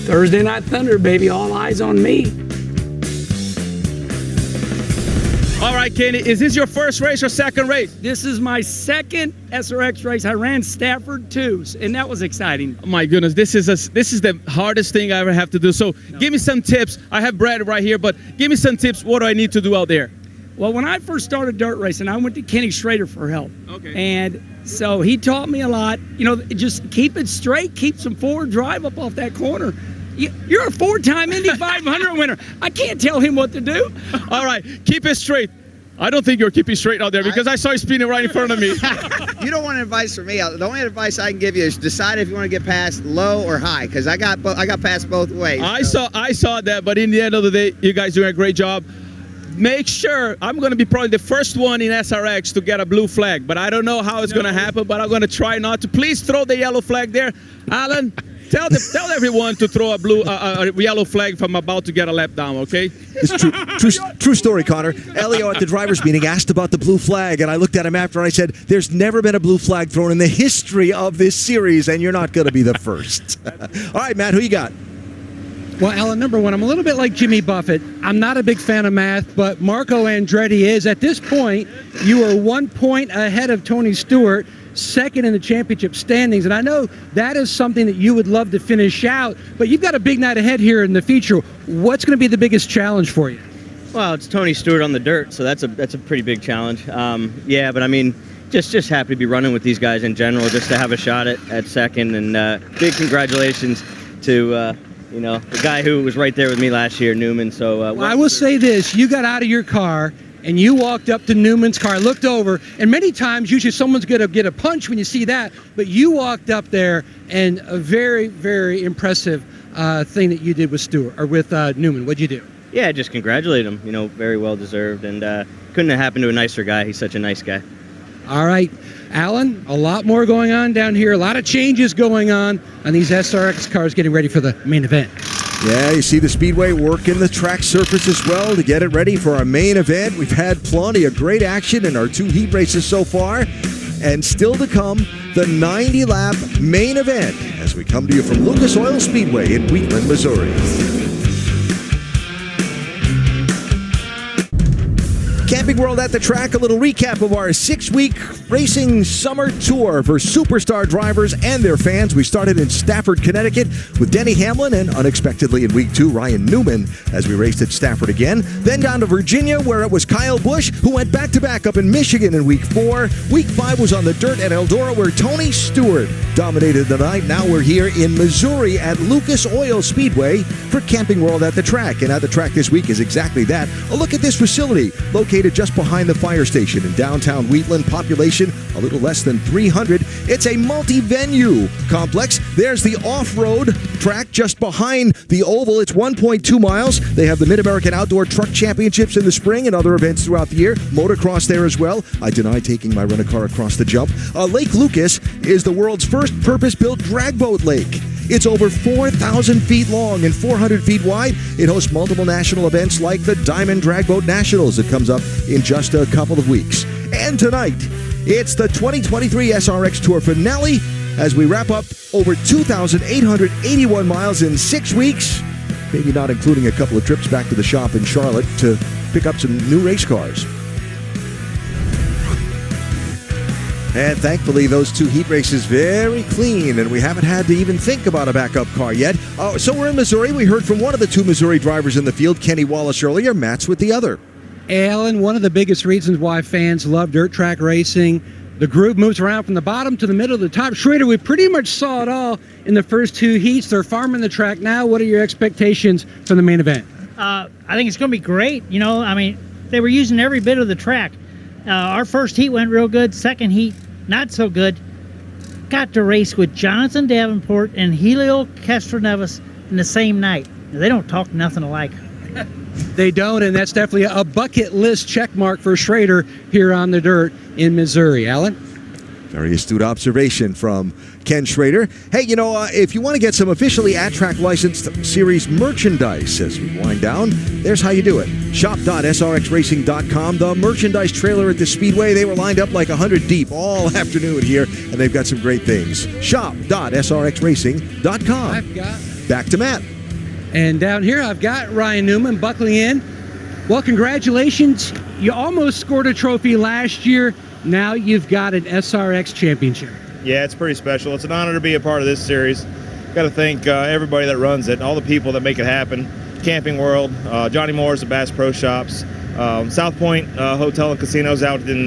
Thursday Night Thunder, baby, all eyes on me. All right, Kenny, is this your first race or second race? This is my second SRX race. I ran Stafford too, and that was exciting. Oh my goodness, this is the hardest thing I ever have to do. So give me some tips. I have Brad right here, but give me some tips. What do I need to do out there? Well, when I first started dirt racing, I went to Kenny Schrader for help. Okay. And so he taught me a lot. You know, just keep it straight, keep some forward drive up off that corner. You're a 4-time Indy 500 winner. I can't tell him what to do. All right, keep it straight. I don't think you're keeping straight out there because I saw you speeding right in front of me. You don't want advice from me. The only advice I can give you is decide if you want to get past low or high, because I got past both ways. I saw that, but in the end of the day, you guys doing a great job. Make sure I'm going to be probably the first one in SRX to get a blue flag, but I don't know how it's going to happen. But I'm going to try not to. Please throw the yellow flag there, Alan. Tell everyone to throw a yellow flag if I'm about to get a lap down, okay? It's true story, Connor. Elio at the drivers' meeting asked about the blue flag, and I looked at him after and I said, there's never been a blue flag thrown in the history of this series, and you're not going to be the first. All right, Matt, who you got? Well, Alan, number one, I'm a little bit like Jimmy Buffett. I'm not a big fan of math, but Marco Andretti is. At this point, you are 1 point ahead of Tony Stewart, second in the championship standings, and I know that is something that you would love to finish out, but you've got a big night ahead here in the feature. What's going to be the biggest challenge for you? Well, it's Tony Stewart on the dirt, so that's a pretty big challenge. Yeah, but I mean, just happy to be running with these guys in general, just to have a shot at second, and big congratulations to you know, the guy who was right there with me last year, Newman. So well, I will say this: you got out of your car and you walked up to Newman's car, looked over, and many times usually someone's going to get a punch when you see that, but you walked up there, and a very, very impressive thing that you did with Stewart, or with Newman. What'd you do? Yeah, just congratulate him. You know, very well deserved, and couldn't have happened to a nicer guy. He's such a nice guy. All right, Alan, a lot more going on down here, a lot of changes going on these SRX cars getting ready for the main event. Yeah, you see the Speedway working the track surface as well to get it ready for our main event. We've had plenty of great action in our 2 heat races so far. And still to come, the 90-lap main event as we come to you from Lucas Oil Speedway in Wheatland, Missouri. Camping World at the Track, a little recap of our 6-week racing summer tour for superstar drivers and their fans. We started in Stafford, Connecticut with Denny Hamlin, and unexpectedly in week 2, Ryan Newman, as we raced at Stafford again. Then down to Virginia, where it was Kyle Busch, who went back-to-back up in Michigan in week 4. Week 5 was on the dirt at Eldora, where Tony Stewart dominated the night. Now we're here in Missouri at Lucas Oil Speedway for Camping World at the Track. And at the track this week is exactly that. A look at this facility, located located just behind the fire station in downtown Wheatland. Population a little less than 300. It's a multi-venue complex. There's the off-road track just behind the oval. It's 1.2 miles. They have the Mid-American Outdoor Truck Championships in the spring and other events throughout the year. Motocross there as well. I deny taking my rent-a-car across the jump. Lake Lucas is the world's first purpose-built drag boat lake. It's over 4,000 feet long and 400 feet wide. It hosts multiple national events like the Diamond Drag Boat Nationals that comes up in just a couple of weeks. And tonight, it's the 2023 SRX Tour finale as we wrap up over 2,881 miles in 6 weeks, maybe not including a couple of trips back to the shop in Charlotte to pick up some new race cars. And thankfully, those 2 heat races very clean, and we haven't had to even think about a backup car yet. So we're in Missouri. We heard from one of the 2 Missouri drivers in the field, Kenny Wallace, earlier. Matt's with the other. Alan, one of the biggest reasons why fans love dirt track racing, the groove moves around from the bottom to the middle to the top. Schrader, we pretty much saw it all in the first 2 heats. They're farming the track now. What are your expectations for the main event? I think it's going to be great. You know, I mean, they were using every bit of the track. Our first heat went real good. Second heat, not so good. Got to race with Jonathan Davenport and Helio Castroneves in the same night. They don't talk nothing alike. They don't, and that's definitely a bucket list check mark for Schrader here on the dirt in Missouri. Alan? Very astute observation from Ken Schrader. Hey, you know, if you want to get some officially at-track licensed series merchandise as we wind down, there's how you do it. Shop.srxracing.com. The merchandise trailer at the Speedway, they were lined up like 100 deep all afternoon here, and they've got some great things. Shop.srxracing.com. Back to Matt. And down here, I've got Ryan Newman buckling in. Well, congratulations. You almost scored a trophy last year. Now you've got an SRX championship. Yeah, it's pretty special. It's an honor to be a part of this series. Got to thank everybody that runs it, all the people that make it happen. Camping World, Johnny Moore's, the Bass Pro Shops, South Point Hotel and Casinos out in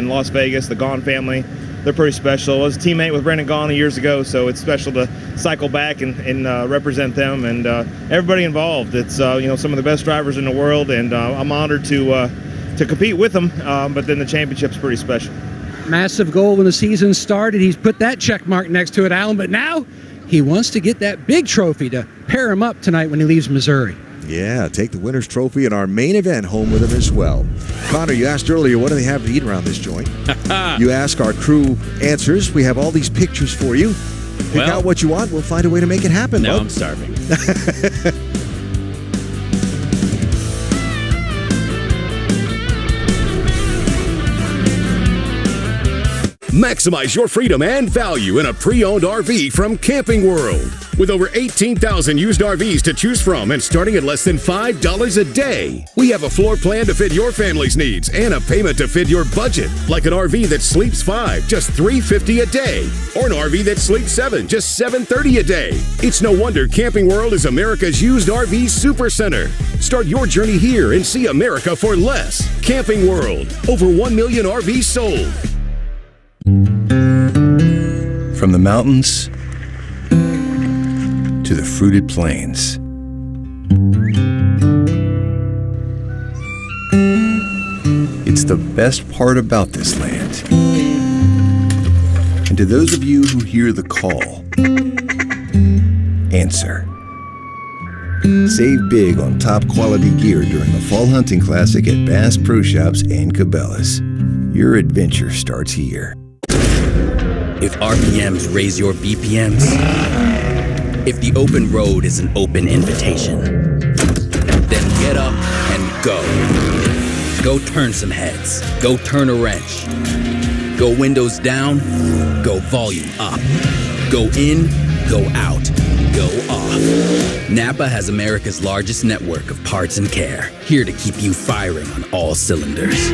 Las Vegas, the Gahn family. They're pretty special. I was a teammate with Brendan Gaughan years ago, so it's special to cycle back and represent them and everybody involved. It's you know, some of the best drivers in the world, and I'm honored to compete with them. But then the championship's pretty special. Massive goal when the season started. He's put that check mark next to it, Alan. But now he wants to get that big trophy to pair him up tonight when he leaves Missouri. Yeah, take the winner's trophy in our main event home with him as well. Connor, you asked earlier, what do they have to eat around this joint? You ask, our crew answers. We have all these pictures for you. Pick out what you want. We'll find a way to make it happen. No, bud. I'm starving. Maximize your freedom and value in a pre-owned RV from Camping World. With over 18,000 used RVs to choose from and starting at less than $5 a day. We have a floor plan to fit your family's needs and a payment to fit your budget. Like an RV that sleeps 5, just $350 a day. Or an RV that sleeps 7, just $730 a day. It's no wonder Camping World is America's used RV supercenter. Start your journey here and see America for less. Camping World. Over 1 million RVs sold. From the mountains to the fruited plains. It's the best part about this land. And to those of you who hear the call, answer. Save big on top quality gear during the Fall Hunting Classic at Bass Pro Shops and Cabela's. Your adventure starts here. If RPMs raise your BPMs, if the open road is an open invitation, then get up and go. Go turn some heads. Go turn a wrench. Go windows down. Go volume up. Go in. Go out. Go off. Napa has America's largest network of parts and care, here to keep you firing on all cylinders.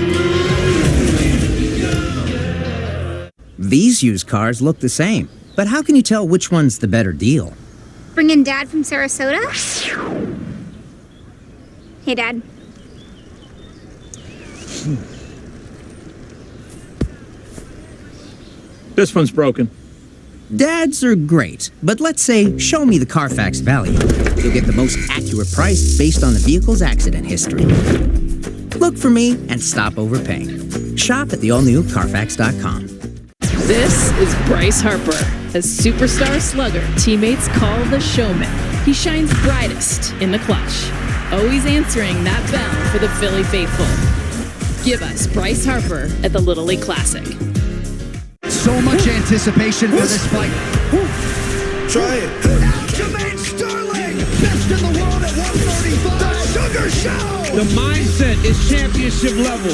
These used cars look the same, but how can you tell which one's the better deal? Bring in Dad from Sarasota? Hey, Dad. This one's broken. Dads are great, but let's say, show me the Carfax value. You'll get the most accurate price based on the vehicle's accident history. Look for me and stop overpaying. Shop at the all-new Carfax.com. This is Bryce Harper. A superstar slugger teammates call the showman. He shines brightest in the clutch, always answering that bell for the Philly faithful. Give us Bryce Harper at the Little League Classic. So much anticipation for this fight. Try it. Aljamain Sterling, best in the world at 135. The Sugar Show. The mindset is championship level.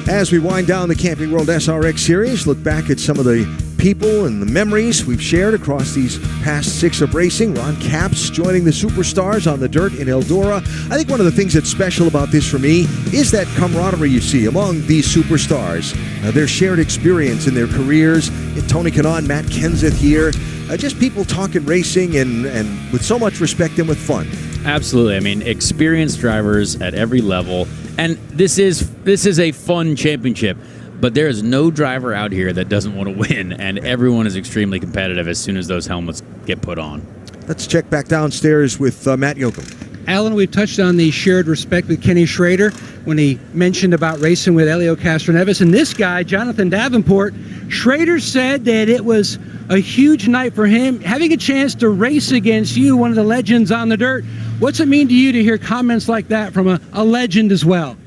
As we wind down the Camping World SRX series, look back at some of the people and the memories we've shared across these past 6 of racing. Ron Capps joining the superstars on the dirt in Eldora. I think one of the things that's special about this for me is that camaraderie you see among these superstars. Their shared experience in their careers. Tony Kanaan, Matt Kenseth here. Just people talking racing and with so much respect and with fun. Absolutely. I mean, experienced drivers at every level. And this is a fun championship, but there is no driver out here that doesn't want to win, and everyone is extremely competitive as soon as those helmets get put on. Let's check back downstairs with Matt Yoakum. Alan, we touched on the shared respect with Kenny Schrader when he mentioned about racing with Helio Castroneves. And this guy, Jonathan Davenport, Schrader said that it was a huge night for him, having a chance to race against you, one of the legends on the dirt. What's it mean to you to hear comments like that from a legend as well?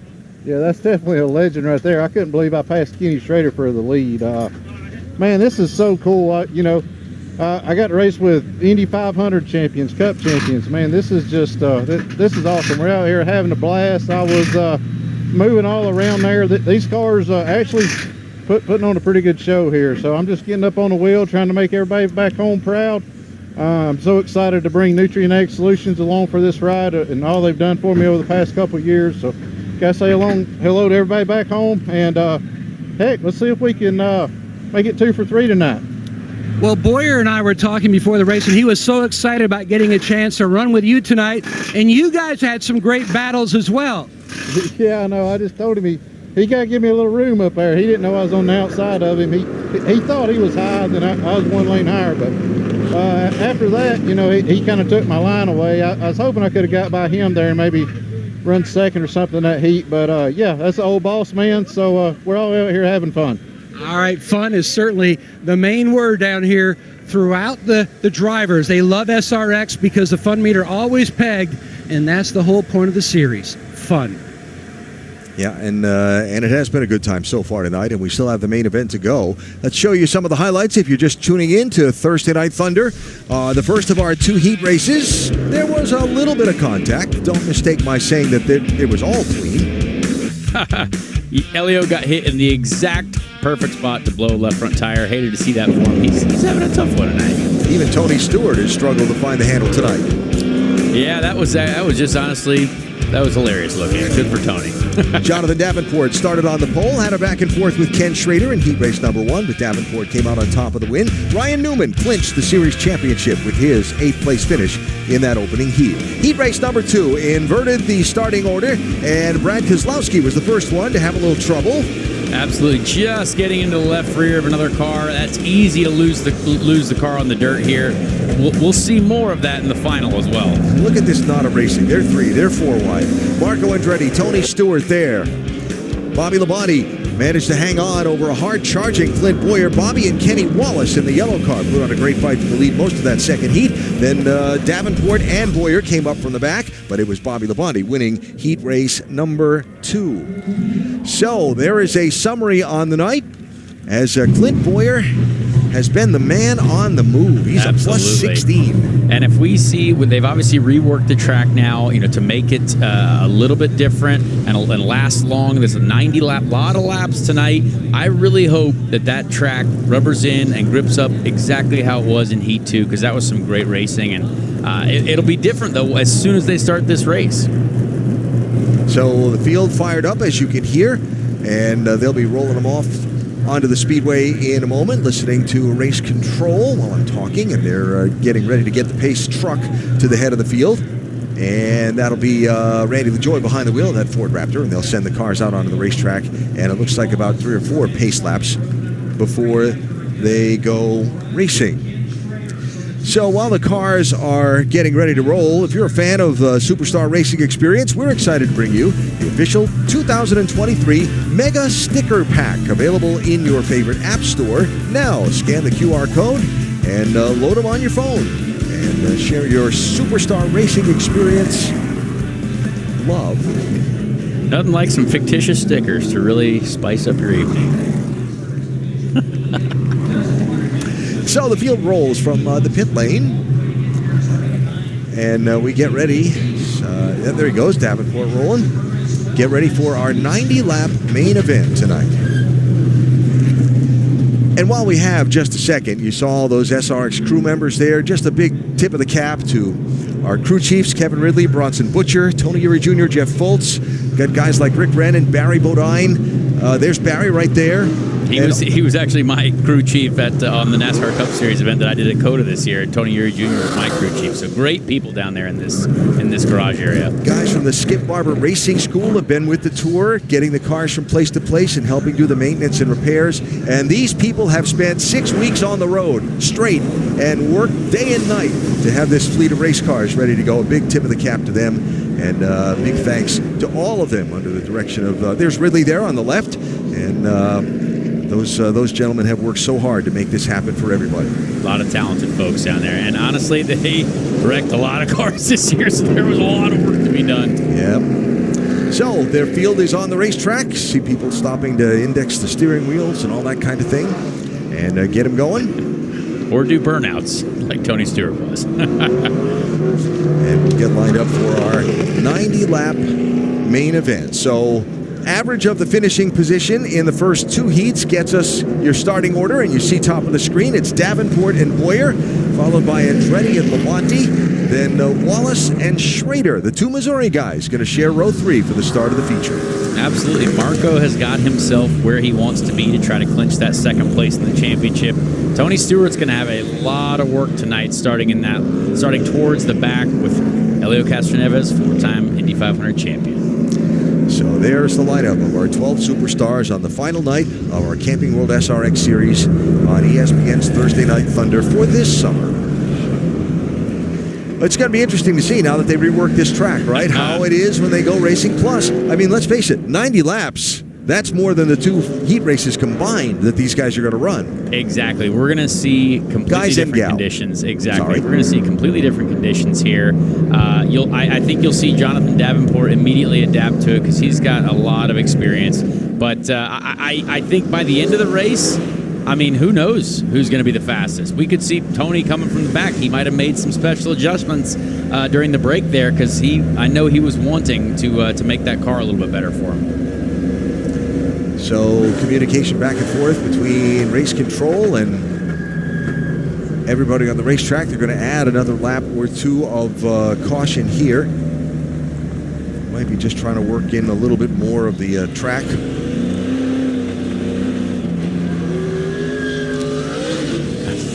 Yeah, that's definitely a legend right there. I couldn't believe I passed Kenny Schrader for the lead. Man, this is so cool. I got to race with Indy 500 champions, Cup champions. Man, this is just, this is awesome. We're out here having a blast. I was moving all around there. These cars actually putting on a pretty good show here. So I'm just getting up on the wheel, trying to make everybody back home proud. I'm so excited to bring Nutrient Ag Solutions along for this ride and all they've done for me over the past couple of years. So gotta say hello to everybody back home, and heck, let's see if we can make it 2 for 3 tonight. Well, Boyer and I were talking before the race, and he was so excited about getting a chance to run with you tonight, and you guys had some great battles as well. Yeah, I know. I just told him he got to give me a little room up there. He didn't know I was on the outside of him. He thought he was high, then I was 1 lane higher, but after that, he kind of took my line away. I was hoping I could have got by him there and maybe run second or something in that heat, but yeah, that's the old boss man, so we're all out here having fun. All right, fun is certainly the main word down here throughout the drivers. They love SRX because the fun meter always pegged, and that's the whole point of the series, fun. Yeah, and it has been a good time so far tonight, and we still have the main event to go. Let's show you some of the highlights if you're just tuning in to Thursday Night Thunder. The first of our 2 heat races, there was a little bit of contact. Don't mistake my saying that it was all clean. Elio got hit in the exact perfect spot to blow a left front tire. Hated to see that for him. He's having a tough one tonight. Even Tony Stewart has struggled to find the handle tonight. Yeah, that was just honestly, that was hilarious looking. Good for Tony. Jonathan Davenport started on the pole, had a back and forth with Ken Schrader in heat race number 1, but Davenport came out on top of the win. Ryan Newman clinched the series championship with his 8th place finish in that opening heat. Heat race number 2 inverted the starting order, and Brad Kozlowski was the first one to have a little trouble. Absolutely, just getting into the left rear of another car. That's easy to lose the car on the dirt here. We'll see more of that in the final as well. Look at this knot of racing. They're 3, they're 4 wide. Marco Andretti, Tony Stewart there. Bobby Labonte managed to hang on over a hard-charging Clint Boyer. Bobby and Kenny Wallace in the yellow car put on a great fight for the lead most of that second heat. Then Davenport and Boyer came up from the back, but it was Bobby Labonte winning heat race number 2. So there is a summary on the night as Clint Boyer has been the man on the move. He's Absolutely. A plus 16. And if we see, they've obviously reworked the track now, to make it a little bit different and last long. There's a 90-lap, lot of laps tonight. I really hope that track rubbers in and grips up exactly how it was in Heat 2, because that was some great racing. And it'll be different, though, as soon as they start this race. So the field fired up, as you can hear, and they'll be rolling them off onto the Speedway in a moment, listening to race control while I'm talking, and they're getting ready to get the pace truck to the head of the field. And that'll be Randy LaJoy behind the wheel of that Ford Raptor, and they'll send the cars out onto the racetrack, and it looks like about 3 or 4 pace laps before they go racing. So while the cars are getting ready to roll, if you're a fan of Superstar Racing Experience, we're excited to bring you the official 2023 Mega Sticker Pack, available in your favorite app store. Now, scan the QR code and load them on your phone and share your Superstar Racing Experience love. Nothing like some fictitious stickers to really spice up your evening. So the field rolls from the pit lane, and we get ready. There he goes, Davenport rolling. Get ready for our 90-lap main event tonight. And while we have just a second, you saw all those SRX crew members there. Just a big tip of the cap to our crew chiefs, Kevin Ridley, Bronson Butcher, Tony Uri Jr., Jeff Foltz. Got guys like Rick Rennan, Barry Bodine. There's Barry right there. He was actually my crew chief at on the NASCAR Cup Series event that I did at COTA this year. Tony Uri Jr. was my crew chief. So great people down there in this garage area. Guys from the Skip Barber Racing School have been with the tour, getting the cars from place to place and helping do the maintenance and repairs. And these people have spent 6 weeks on the road straight and worked day and night to have this fleet of race cars ready to go. A big tip of the cap to them. And big thanks to all of them under the direction of, there's Ridley there on the left. And those gentlemen have worked so hard to make this happen for everybody. A lot of talented folks down there. And honestly, they wrecked a lot of cars this year, so there was a lot of work to be done. Yeah. So their field is on the racetrack. See people stopping to index the steering wheels and all that kind of thing and get them going. Or do burnouts like Tony Stewart was. And we'll get lined up for our 90-lap main event. So average of the finishing position in the first 2 heats gets us your starting order, and you see top of the screen, it's Davenport and Boyer, followed by Andretti and Labonte, then Wallace and Schrader, the 2 Missouri guys, going to share row 3 for the start of the feature. Absolutely. Marco has got himself where he wants to be to try to clinch that second place in the championship. Tony Stewart's going to have a lot of work tonight, starting towards the back with Helio Castroneves, 4-time Indy 500 champion. So there's the lineup of our 12 superstars on the final night of our Camping World SRX series on ESPN's Thursday Night Thunder for this summer. It's going to be interesting to see now that they reworked this track, right? How it is when they go racing. Plus, I mean, let's face it, 90 laps. That's more than the 2 heat races combined that these guys are going to run. Exactly. We're going to see completely different conditions. Exactly. We're going to see completely different conditions here. I think you'll see Jonathan Davenport immediately adapt to it because he's got a lot of experience. But I think by the end of the race, I mean, who knows who's going to be the fastest? We could see Tony coming from the back. He might have made some special adjustments during the break there because I know he was wanting to make that car a little bit better for him. So communication back and forth between race control and everybody on the racetrack. They're going to add another lap or 2 of caution here. Might be just trying to work in a little bit more of the track.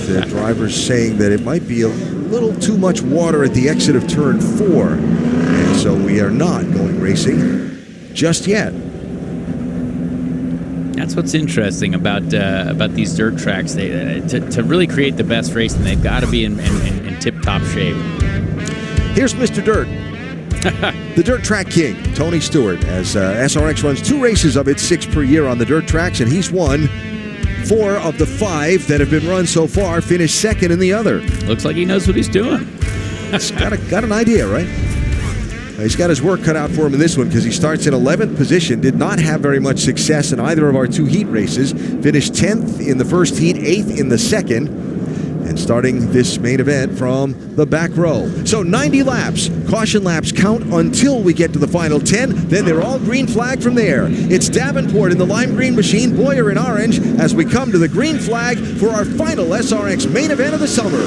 The driver's saying that it might be a little too much water at the exit of turn 4. And so we are not going racing just yet. That's what's interesting about these dirt tracks. To really create the best racing, they've got to be in tip-top shape. Here's Mr. Dirt, the dirt track king, Tony Stewart, as SRX runs 2 races of its 6 per year on the dirt tracks, and he's won 4 of the 5 that have been run so far, finished second in the other. Looks like he knows what he's doing. He's got an idea, right? He's got his work cut out for him in this one because he starts in 11th position, did not have very much success in either of our 2 heat races, finished 10th in the first heat, 8th in the second, and starting this main event from the back row. So 90 laps, caution laps count until we get to the final 10, then they're all green flag from there. It's Davenport in the lime green machine, Boyer in orange, as we come to the green flag for our final SRX main event of the summer.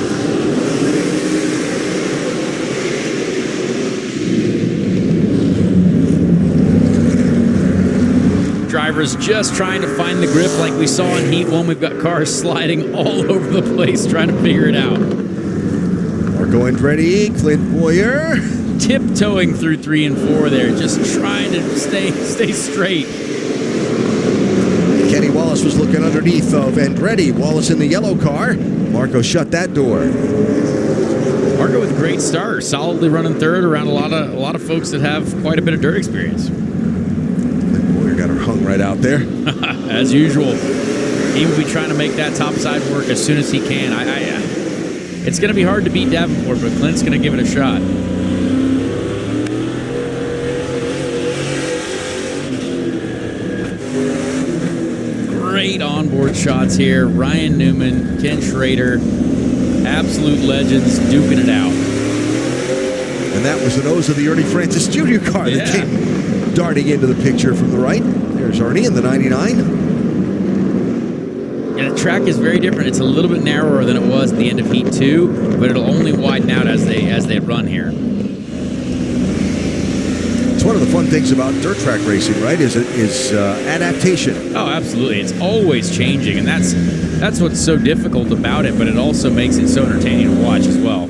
Drivers just trying to find the grip like we saw in Heat 1. We've got cars sliding all over the place trying to figure it out. Marco Andretti, Clint Boyer. Tiptoeing through 3 and 4 there, just trying to stay straight. Kenny Wallace was looking underneath of Andretti. Wallace in the yellow car. Marco shut that door. Margo with a great start, solidly running third around a lot of folks that have quite a bit of dirt experience. Boyer got her hung right out there. As usual. He will be trying to make that top side work as soon as he can. It's going to be hard to beat Davenport, but Clint's going to give it a shot. Great onboard shots here. Ryan Newman, Ken Schrader, absolute legends duking it out. And that was the nose of the Ernie Francis Jr. car that came darting into the picture from the right. There's Ernie in the 99. And the track is very different. It's a little bit narrower than it was at the end of Heat 2, but it'll only widen out as they run here. It's one of the fun things about dirt track racing, right? Is adaptation. Oh, absolutely. It's always changing, and that's what's so difficult about it, but it also makes it so entertaining to watch as well.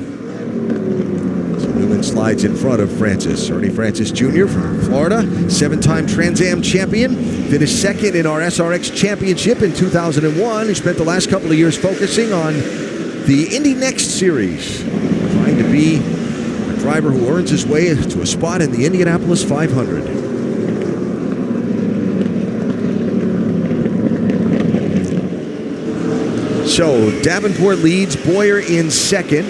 So Newman slides in front of Francis. Ernie Francis Jr. from Florida, 7-time Trans Am champion, finished second in our SRX championship in 2001. He spent the last couple of years focusing on the Indy Next Series, trying to be a driver who earns his way to a spot in the Indianapolis 500. So Davenport leads, Boyer in second.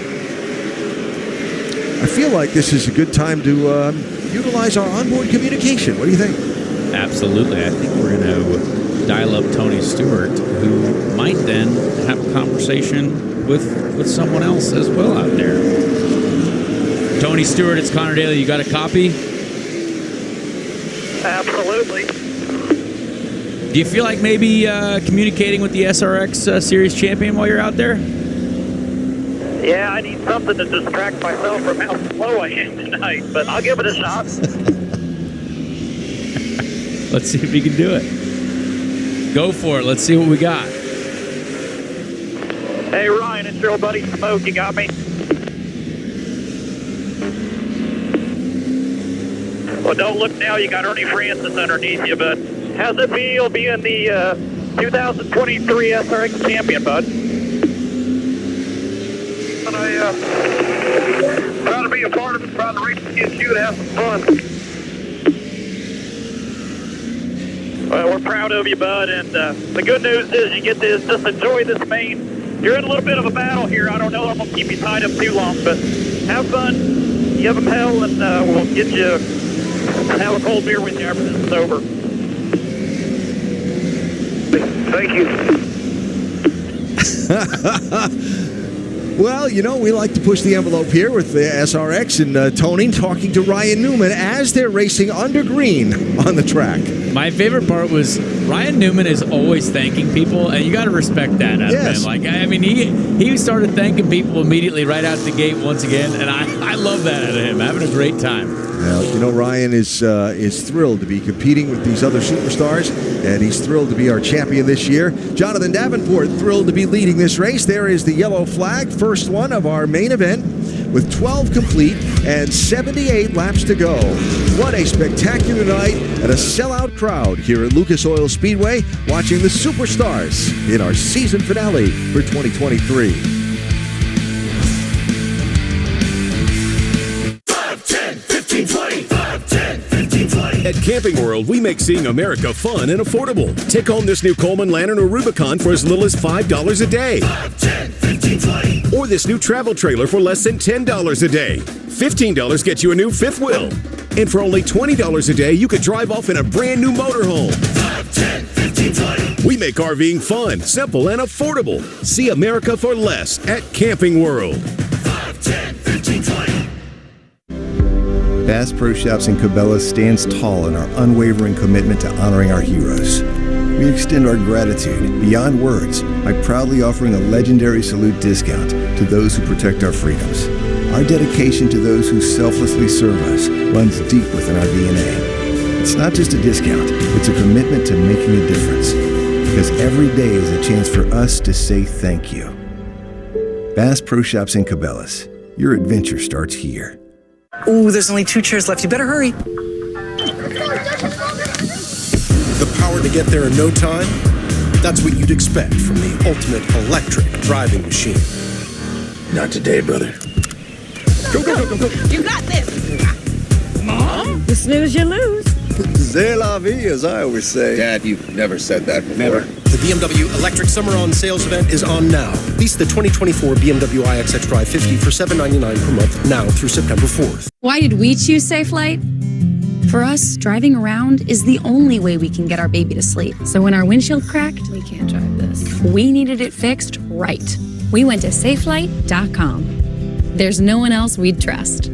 I feel like this is a good time to utilize our onboard communication. What do you think? Absolutely. I think we're going to dial up Tony Stewart, who might then have a conversation with someone else as well out there. Tony Stewart, it's Connor Daly. You got a copy? Absolutely. Do you feel like maybe communicating with the SRX Series champion while you're out there? Yeah, I need something to distract myself from how slow I am tonight, but I'll give it a shot. Let's see if we can do it. Go for it. Let's see what we got. Hey, Ryan, it's your old buddy Smoke. You got me? Well, don't look now. You got Ernie Francis underneath you, but how's it feel being the 2023 SRX champion, bud? Proud to be a part of it, proud to race against you and have some fun. Well, we're proud of you, bud, and the good news is you get to just enjoy this main. You're in a little bit of a battle here. I don't know if I'm going to keep you tied up too long, but have fun, give them hell, and we'll get you have a cold beer with you after this is over. Thank you. Well, you know, we like to push the envelope here with the SRX and Tony talking to Ryan Newman as they're racing under green on the track. My favorite part was Ryan Newman is always thanking people, and you got to respect that out of him. Like, I mean, he started thanking people immediately right out the gate once again, and I love that out of him, having a great time. Well, you know, Ryan is thrilled to be competing with these other superstars, and he's thrilled to be our champion this year. Jonathan Davenport thrilled to be leading this race. There is the yellow flag, first one of our main event, with 12 complete and 78 laps to go. What a spectacular night and a sellout crowd here at Lucas Oil Speedway watching the superstars in our season finale for 2023. At Camping World, we make seeing America fun and affordable. Take home this new Coleman Lantern or Rubicon for as little as $5 a day. 5, 10, 15, 20. Or this new travel trailer for less than $10 a day. $15 gets you a new fifth wheel. And for only $20 a day, you could drive off in a brand new motorhome. 5, 10, 15, 20. We make RVing fun, simple, and affordable. See America for less at Camping World. 5, 10, 15, 20. Bass Pro Shops in Cabela's stands tall in our unwavering commitment to honoring our heroes. We extend our gratitude beyond words by proudly offering a legendary salute discount to those who protect our freedoms. Our dedication to those who selflessly serve us runs deep within our DNA. It's not just a discount, it's a commitment to making a difference. Because every day is a chance for us to say thank you. Bass Pro Shops in Cabela's. Your adventure starts here. Ooh, there's only 2 chairs left. You better hurry. The power to get there in no time? That's what you'd expect from the ultimate electric driving machine. Not today, brother. You got this. Mom? You snooze, you lose. C'est la vie, as I always say. Dad, you've never said that before. Never. The BMW Electric Summer On Sales event is on now. Lease the 2024 BMW iX xDrive 50 for $799 per month now through September 4th. Why did we choose SafeLight? For us, driving around is the only way we can get our baby to sleep. So when our windshield cracked, we can't drive this. We needed it fixed right. We went to safelight.com. There's no one else we'd trust.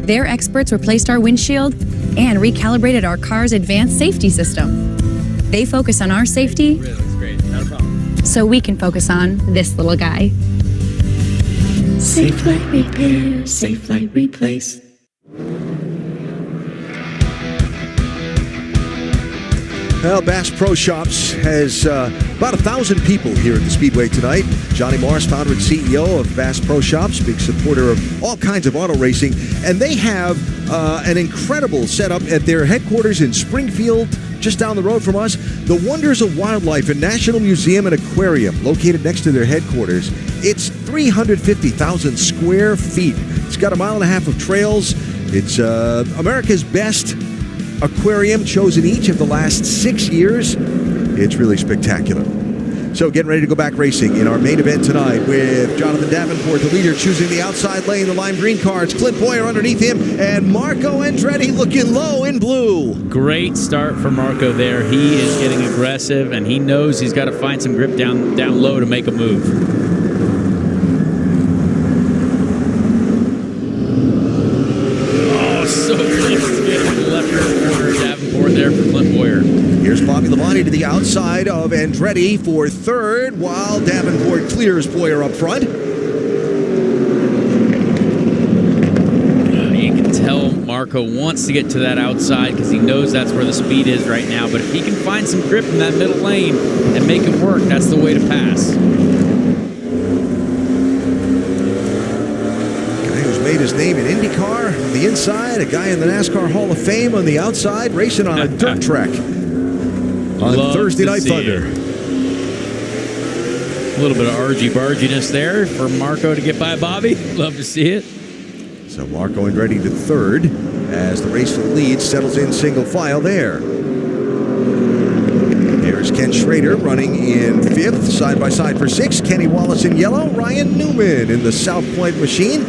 Their experts replaced our windshield and recalibrated our car's advanced safety system. They focus on our safety, Really looks great. Not a problem. so we can focus on this little guy. SafeLight Repair, SafeLight Replace. Well, Bass Pro Shops has about 1,000 people here at the Speedway tonight. Johnny Morris, founder and CEO of Bass Pro Shops, big supporter of all kinds of auto racing. And they have an incredible setup at their headquarters in Springfield, just down the road from us. The Wonders of Wildlife and National Museum and Aquarium, located next to their headquarters. It's 350,000 square feet. It's got 1.5 miles of trails. It's America's best aquarium, chosen each of the last 6 years. It's really spectacular. So getting ready to go back racing in our main event tonight with Jonathan Davenport, the leader, choosing the outside lane, the lime green cars, Clint Boyer underneath him, and Marco Andretti looking low in blue. Great start for Marco there. He is getting aggressive, and he knows he's got to find some grip down low to make a move. So close to getting to the left rear corner. Davenport there for Clint Boyer. Here's Bobby Labonte to the outside of Andretti for third, while Davenport clears Boyer up front. You can tell Marco wants to get to that outside because he knows that's where the speed is right now. But if he can find some grip in that middle lane and make it work, that's the way to pass. Made his name in IndyCar on the inside, a guy in the NASCAR Hall of Fame on the outside, racing on a dirt track on Thursday Night Thunder. A little bit of argy-barginess there for Marco to get by Bobby. Love to see it. So Marco Andretti to third as the race for the lead settles in single file there. There's Ken Schrader running in fifth, side by side for sixth. Kenny Wallace in yellow, Ryan Newman in the South Point machine.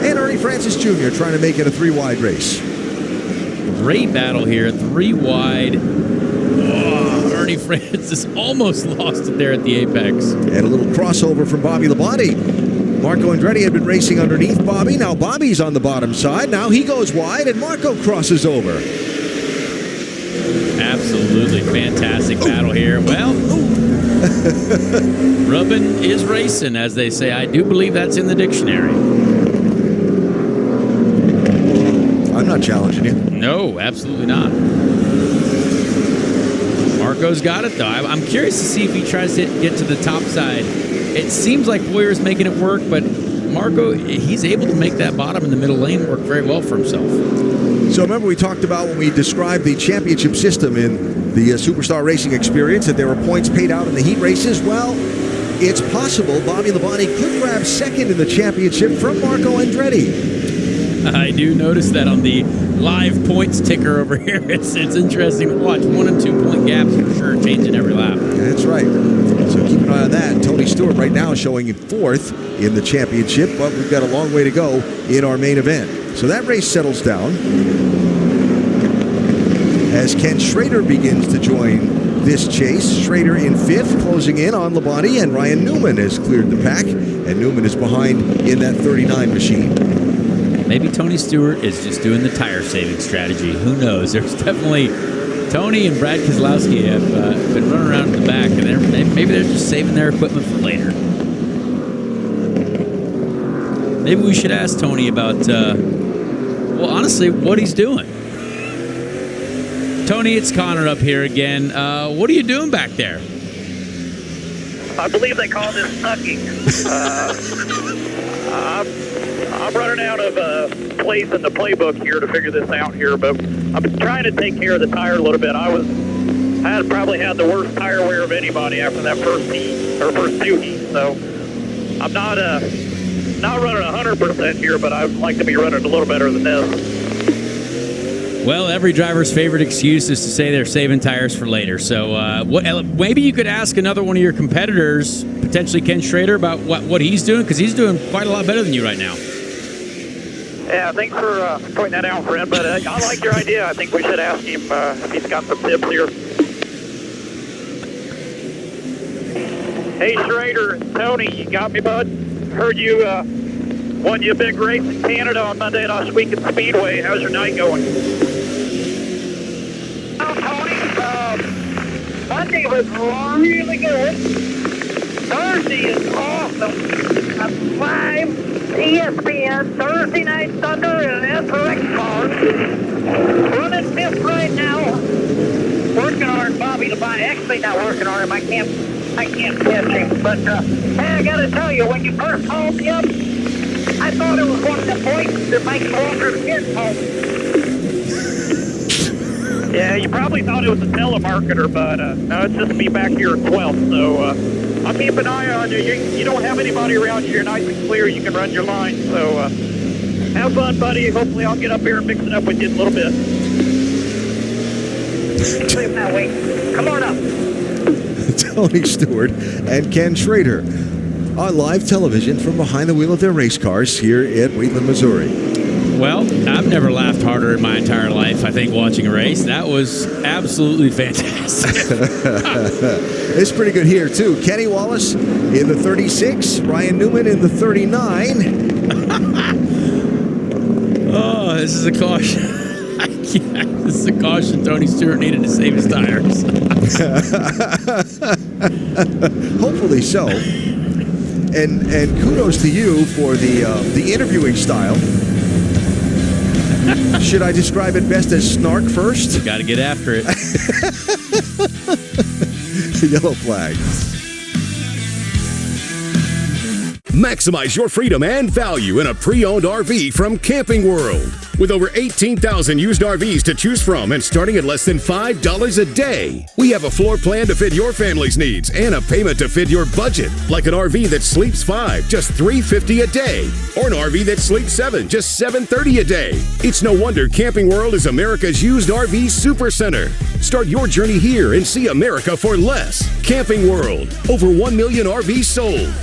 And Ernie Francis Jr. trying to make it a 3-wide race. Great battle here, 3 wide. Oh, Ernie Francis almost lost it there at the apex. And a little crossover from Bobby Labonte. Marco Andretti had been racing underneath Bobby. Now Bobby's on the bottom side. Now he goes wide and Marco crosses over. Absolutely fantastic battle here. Well, rubbing is racing, as they say. I do believe that's in the dictionary. I'm not challenging you. No, absolutely not. Marco's got it, though. I'm curious to see if he tries to get to the top side. It seems like Boyer's making it work, but Marco, he's able to make that bottom in the middle lane work very well for himself. So remember we talked about when we described the championship system in the Superstar Racing Experience that there were points paid out in the heat races? Well, it's possible Bobby Labonte could grab second in the championship from Marco Andretti. I do notice that on the live points ticker over here. It's interesting to watch. 1 and 2 point gaps for sure, changing every lap. That's right. So keep an eye on that. Tony Stewart right now showing in fourth in the championship, but we've got a long way to go in our main event. So that race settles down as Ken Schrader begins to join this chase. Schrader in fifth, closing in on Labonte, and Ryan Newman has cleared the pack, and Newman is behind in that 39 machine. Maybe Tony Stewart is just doing the tire saving strategy. Who knows? There's definitely Tony and Brad Keselowski have been running around in the back, and maybe they're just saving their equipment for later. Maybe we should ask Tony about, well, honestly, what he's doing. Tony, it's Connor up here again. What are you doing back there? I believe they call this sucking. I'm running out of place in the playbook here to figure this out here, but I'm trying to take care of the tire a little bit. I had probably had the worst tire wear of anybody after that first heat, or first 2 heats, so I'm not not running 100% here, but I'd like to be running a little better than this. Well, every driver's favorite excuse is to say they're saving tires for later. So maybe you could ask another one of your competitors, potentially Ken Schrader, about what he's doing, because he's doing quite a lot better than you right now. Yeah, thanks for pointing that out, Fred. But I like your idea. I think we should ask him if he's got some tips here. Hey, Schrader, Tony, you got me, bud? Heard you won you a big race in Canada on Monday last week at Speedway. How's your night going? Monday was really good. Thursday is awesome. I'm live ESPN Thursday Night Thunder in an SRX car. Running fifth right now. Working on Bobby to buy. Actually, not working on him. I can't catch him. But hey, I gotta tell you, when you first called me up, I thought it was one of the points that makes longer to get home. Yeah, you probably thought it was a telemarketer, but no, it's just me back here at 12th. So I'll keep an eye on you. You don't have anybody around you. You're nice and clear. You can run your line. So have fun, buddy. Hopefully I'll get up here and mix it up with you in a little bit. Leave that way. Come on up. Tony Stewart and Ken Schrader on live television from behind the wheel of their race cars here in Wheatland, Missouri. Well, I've never laughed harder in my entire life, I think, watching a race. That was absolutely fantastic. It's pretty good here, too. Kenny Wallace in the 36, Ryan Newman in the 39. Oh, this is a caution. This is a caution Tony Stewart needed to save his tires. Hopefully so. And kudos to you for the interviewing style. Should I describe it best as snark first? Got to get after it. Yellow flag. Maximize your freedom and value in a pre-owned RV from Camping World. With over 18,000 used RVs to choose from and starting at less than $5 a day. We have a floor plan to fit your family's needs and a payment to fit your budget. Like an RV that sleeps 5, just $350 a day. Or an RV that sleeps 7, just $730 a day. It's no wonder Camping World is America's used RV supercenter. Start your journey here and see America for less. Camping World. Over 1 million RVs sold.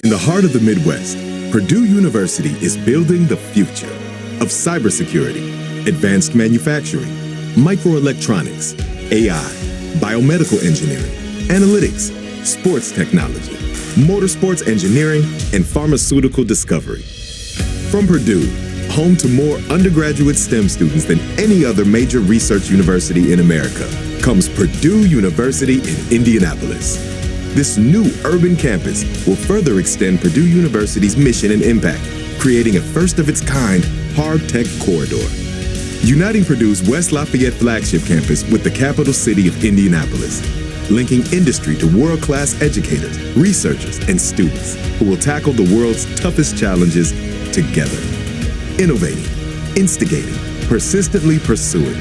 In the heart of the Midwest, Purdue University is building the future of cybersecurity, advanced manufacturing, microelectronics, AI, biomedical engineering, analytics, sports technology, motorsports engineering, and pharmaceutical discovery. From Purdue, home to more undergraduate STEM students than any other major research university in America, comes Purdue University in Indianapolis. This new urban campus will further extend Purdue University's mission and impact, creating a first-of-its-kind hard tech corridor. Uniting Purdue's West Lafayette flagship campus with the capital city of Indianapolis, linking industry to world-class educators, researchers, and students who will tackle the world's toughest challenges together. Innovating, instigating, persistently pursuing,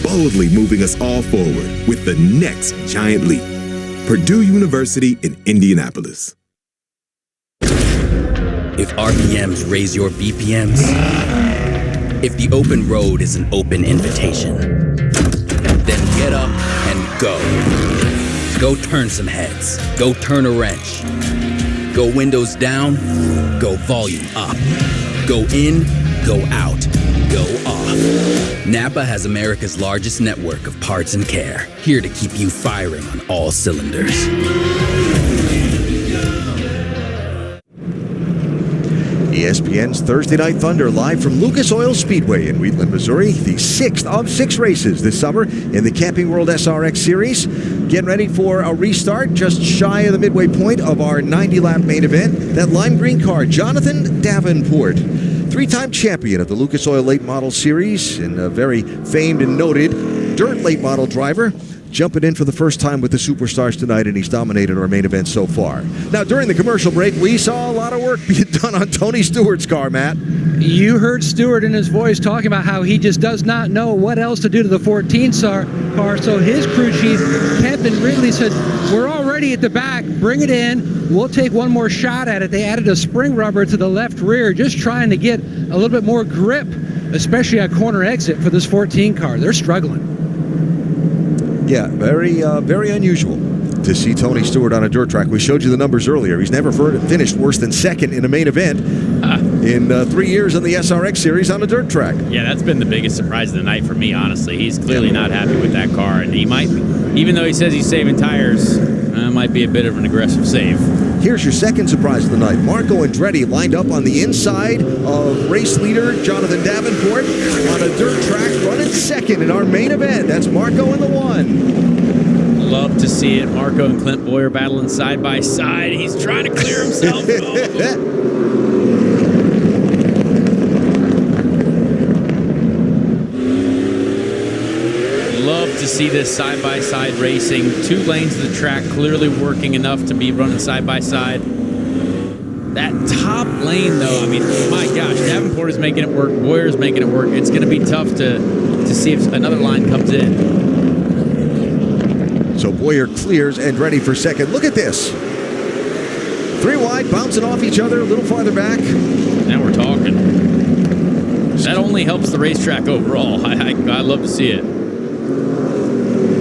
boldly moving us all forward with the next giant leap. Purdue University in Indianapolis. If RPMs raise your BPMs, if the open road is an open invitation, then get up and go. Go turn some heads. Go turn a wrench. Go windows down. Go volume up. Go in. Go out. Go off. Napa has America's largest network of parts and care, here to keep you firing on all cylinders. ESPN's Thursday Night Thunder live from Lucas Oil Speedway in Wheatland, Missouri. The 6th of 6 races this summer in the Camping World SRX Series. Getting ready for a restart just shy of the midway point of our 90-lap main event. That lime green car, Jonathan Davenport. 3-time champion of the Lucas Oil Late Model Series and very famed and noted dirt late model driver, jumping in for the first time with the Superstars tonight, and he's dominated our main event so far. Now, during the commercial break, we saw a lot of work being done on Tony Stewart's car, Matt. You heard Stewart in his voice talking about how he just does not know what else to do to the 14 car, so his crew chief, Kevin Ridley, said, we're already at the back, bring it in, we'll take one more shot at it. They added a spring rubber to the left rear, just trying to get a little bit more grip, especially at corner exit for this 14 car. They're struggling. Yeah, very unusual to see Tony Stewart on a dirt track. We showed you the numbers earlier. He's never finished worse than second in a main event in 3 years in the SRX series on a dirt track. Yeah, that's been the biggest surprise of the night for me, honestly. He's clearly not happy with that car, and he might, even though he says he's saving tires, might be a bit of an aggressive save. Here's your second surprise of the night. Marco Andretti lined up on the inside of race leader Jonathan Davenport on a dirt track, running second in our main event. That's Marco in the one. Love to see it. Marco and Clint Boyer battling side by side. He's trying to clear himself. Love to see this side-by-side racing. 2 lanes of the track clearly working enough to be running side-by-side. That top lane, though, I mean, my gosh, Davenport is making it work. Boyer's making it work. It's going to be tough to see if another line comes in. So Boyer clears and ready for second. Look at this. 3 wide, bouncing off each other a little farther back. Now we're talking. That only helps the racetrack overall. I love to see it.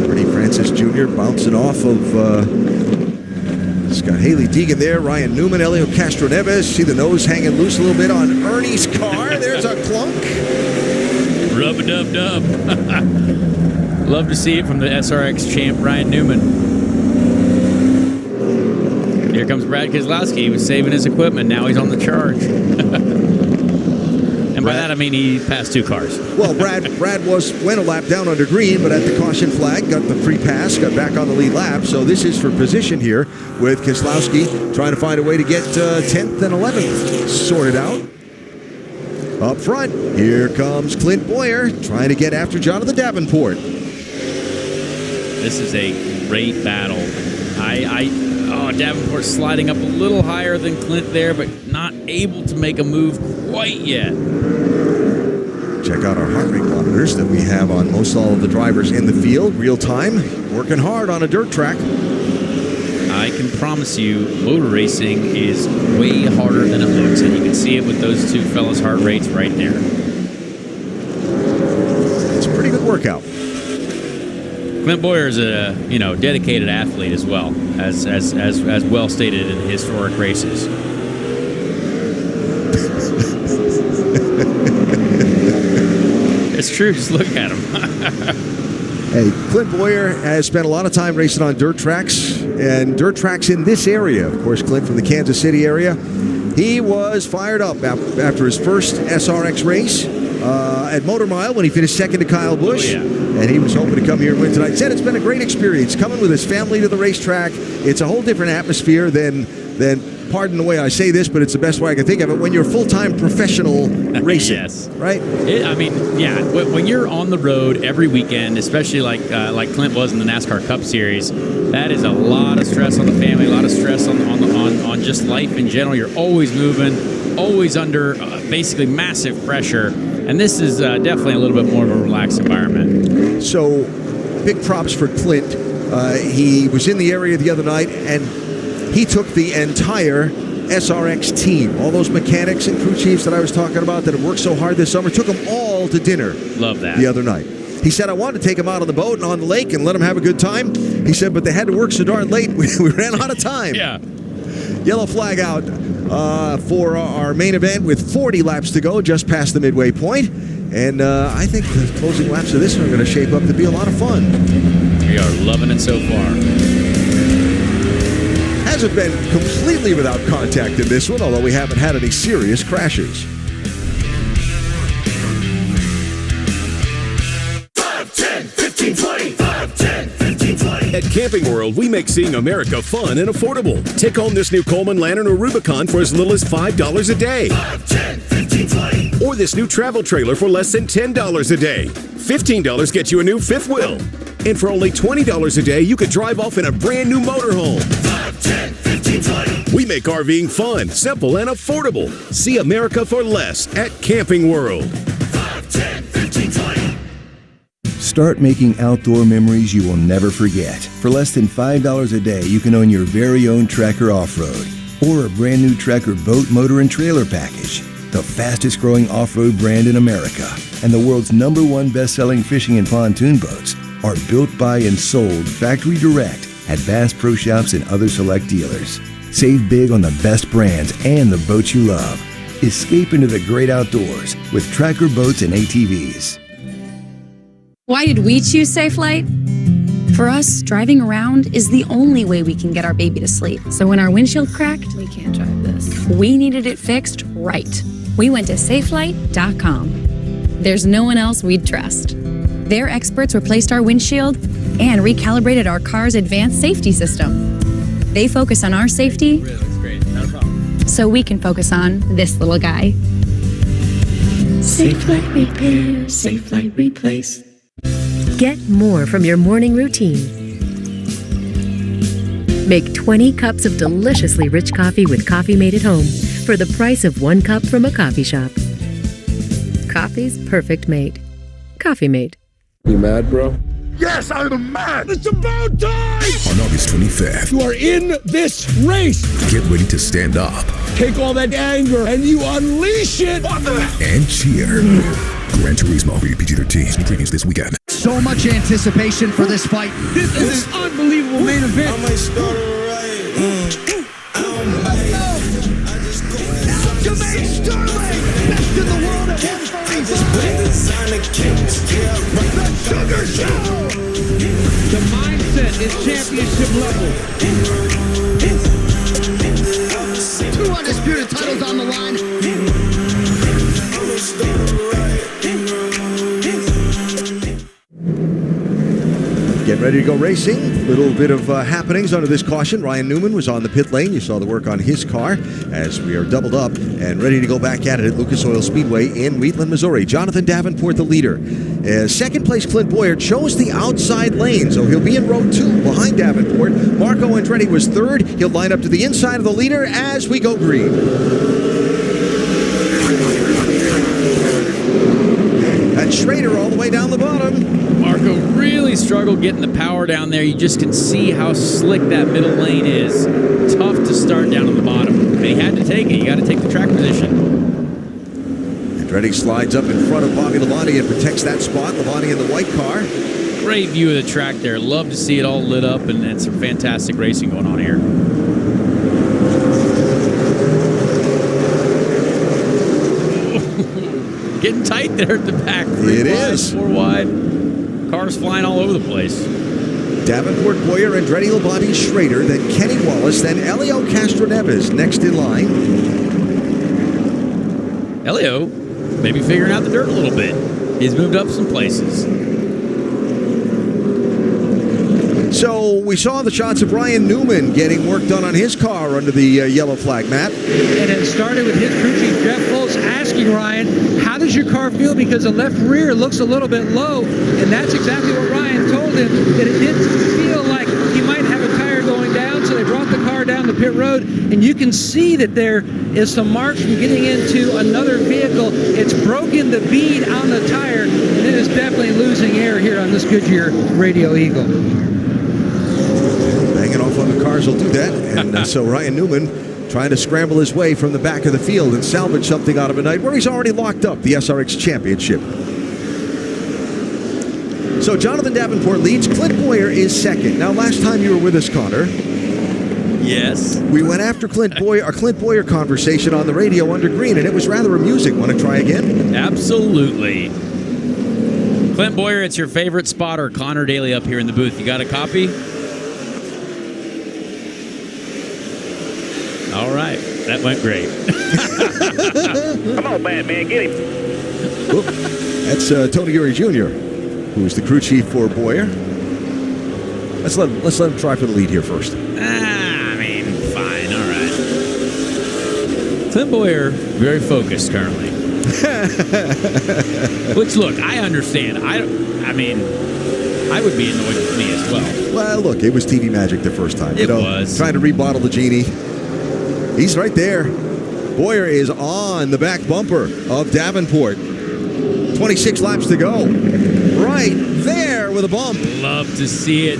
Bernie Francis Jr. bouncing off of Scott Haley Deegan there. Ryan Newman, Elio Castroneves. See the nose hanging loose a little bit on Ernie's car. There's a clunk. Rub-a-dub-dub. Love to see it from the SRX champ, Ryan Newman. Here comes Brad Keselowski. He was saving his equipment. Now he's on the charge. And by that, I mean he passed 2 cars. Well, Brad went a lap down under green, but at the caution flag, got the free pass, got back on the lead lap. So this is for position here with Keselowski trying to find a way to get 10th and 11th sorted out. Up front, here comes Clint Boyer trying to get after Jonathan Davenport. This is a great battle. Davenport sliding up a little higher than Clint there, but not able to make a move quite yet. Check out our heart rate monitors that we have on most all of the drivers in the field, real time, working hard on a dirt track. I can promise you, motor racing is way harder than it looks, and you can see it with those 2 fellas' heart rates right there. It's a pretty good workout. Clint Boyer is a dedicated athlete as well, as well stated in historic races. It's true. Just look at him. Hey, Clint Boyer has spent a lot of time racing on dirt tracks, and dirt tracks in this area. Of course, Clint from the Kansas City area. He was fired up after his first SRX race at Motor Mile when he finished second to Kyle Busch. Oh, yeah. And he was hoping to come here and win tonight. Said it's been a great experience coming with his family to the racetrack. It's a whole different atmosphere than pardon the way I say this, but it's the best way I can think of it, when you're full-time professional racing. Yes. Right? When you're on the road every weekend, especially like Clint was in the NASCAR Cup Series, that is a lot of stress on the family, a lot of stress on just life in general. You're always moving, always under basically massive pressure, and this is definitely a little bit more of a relaxed environment. So, big props for Clint. He was in the area the other night, and he took the entire SRX team, all those mechanics and crew chiefs that I was talking about that have worked so hard this summer, took them all to dinner. Love that. The other night. He said, I wanted to take them out on the boat and on the lake and let them have a good time. He said, but they had to work so darn late, we ran out of time. Yeah. Yellow flag out for our main event with 40 laps to go, just past the midway point. And I think the closing laps of this one are going to shape up to be a lot of fun. We are loving it so far. Hasn't been completely without contact in this one, although we haven't had any serious crashes. 5, 10, 15, 20. 5, 10, 15, 20. At Camping World, we make seeing America fun and affordable. Take home this new Coleman Lantern or Rubicon for as little as $5 a day. 5, 10, 15, Or this new travel trailer for less than $10 a day. $15 gets you a new fifth wheel. And for only $20 a day, you could drive off in a brand new motorhome. 5, 10, 15, 20. We make RVing fun, simple, and affordable. See America for less at Camping World. 5, 10, 15, 20. Start making outdoor memories you will never forget. For less than $5 a day, you can own your very own Tracker Off-Road or a brand new Tracker boat, motor, and trailer package. The fastest growing off-road brand in America and the world's #1 best-selling fishing and pontoon boats are built by and sold factory direct at Bass Pro Shops and other select dealers. Save big on the best brands and the boats you love. Escape into the great outdoors with Tracker boats and ATVs. Why did we choose Safelite? For us, driving around is the only way we can get our baby to sleep. So when our windshield cracked, we can't drive this. We needed it fixed right. We went to Safelite.com. There's no one else we'd trust. Their experts replaced our windshield and recalibrated our car's advanced safety system. They focus on our safety, so we can focus on this little guy. Safelite Repair, Safelite Replace. Get more from your morning routine. Make 20 cups of deliciously rich coffee with Coffee Mate at home for the price of 1 cup from a coffee shop. Coffee's perfect mate. Coffee Mate. You mad, bro? Yes, I'm mad! It's about time! On August 25th, You are in this race! get ready to stand up Take all that anger and you unleash it! and cheer. Gran Turismo, rated PG-13. New previews this weekend. So much anticipation for this fight. This is an unbelievable main event! I might start Best in the world at 135. The mindset is championship level. 2 undisputed titles on the line. Getting ready to go racing. Little bit of happenings under this caution. Ryan Newman was on the pit lane. You saw the work on his car as we are doubled up and ready to go back at it at Lucas Oil Speedway in Wheatland, Missouri. Jonathan Davenport, the leader. Second place, Clint Boyer, chose the outside lane, so he'll be in row 2 behind Davenport. Marco Andretti was third. He'll line up to the inside of the leader as we go green. And Schrader all the way down the bottom. Marco really struggled getting the power down there. You just can see how slick that middle lane is. Tough to start down on the bottom. And he had to take it. You got to take the track position. Andretti slides up in front of Bobby Labonte and protects that spot. Labonte in the white car. Great view of the track there. Love to see it all lit up and some fantastic racing going on here. Getting tight there at the back. 3 wide, 4 wide. Cars flying all over the place. Davenport, Boyer, Andretti, Labonte, Schrader, then Kenny Wallace, then Elio Castroneves next in line. Elio maybe figuring out the dirt a little bit. He's moved up some places. So we saw the shots of Ryan Newman getting work done on his car under the yellow flag, Matt. And it started with his crew chief, Jeff Foltz, asking Ryan, how does your car feel? Because the left rear looks a little bit low. And that's exactly what Ryan told him, that it did feel like he might have a tire going down. So they brought the car down the pit road. And you can see that there is some marks from getting into another vehicle. It's broken the bead on the tire. And it is definitely losing air here on this Goodyear Radio Eagle. Banging off on the cars will do that. And so Ryan Newman trying to scramble his way from the back of the field and salvage something out of a night where he's already locked up the SRX Championship. So Jonathan Davenport leads. Clint Boyer is second. Now, last time you were with us, Connor. Yes. We went after Clint Boyer conversation on the radio under green, and it was rather amusing. Want to try again? Absolutely. Clint Boyer, it's your favorite spotter, Connor Daly, up here in the booth. You got a copy? All right. That went great. Come on, man, get him. Oop. That's Tony Urey Jr., who's the crew chief for Boyer. Let's let him try for the lead here first. Fine. All right. Clint Boyer, very focused currently. Which, look, I understand. I mean, I would be annoyed with me as well. Well, look, it was TV magic the first time. It was. Trying to rebottle the genie. He's right there. Boyer is on the back bumper of Davenport. 26 laps to go. Right there with a bump. Love to see it.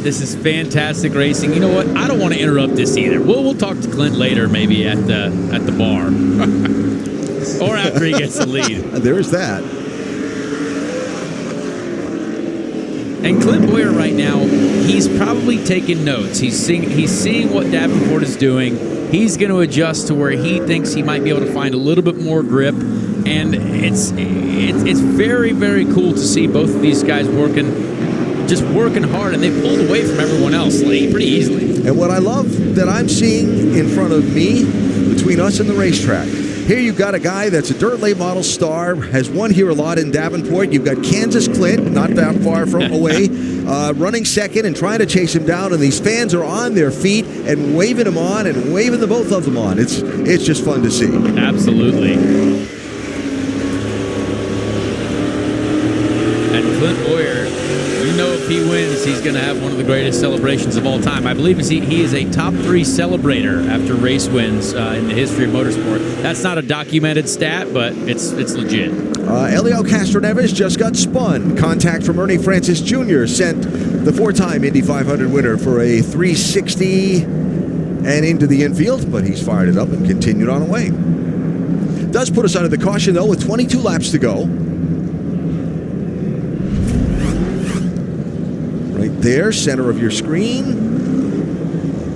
This is fantastic racing. You know what? I don't want to interrupt this either. We'll talk to Clint later, maybe at the bar, or after he gets the lead. There's that. And Clint Boyer right now, he's probably taking notes. He's seeing what Davenport is doing. He's going to adjust to where he thinks he might be able to find a little bit more grip. And it's very, very cool to see both of these guys working hard, and they pulled away from everyone else pretty easily. And what I love that I'm seeing in front of me, between us and the racetrack, here you've got a guy that's a dirt late model star, has won here a lot in Davenport. You've got Kansas Clint, not that far from away, running second and trying to chase him down, and these fans are on their feet and waving him on and waving the both of them on. It's just fun to see. Absolutely. And Clint Boyer, you know, if he wins, he's going to have one of the greatest celebrations of all time. I believe he is a top 3 celebrator after race wins in the history of motorsport. That's not a documented stat, but it's legit. Elio Castroneves just got spun. Contact from Ernie Francis Jr. sent the 4-time Indy 500 winner for a 360 and into the infield, but he's fired it up and continued on away. Does put us under the caution, though, with 22 laps to go. Right there, center of your screen.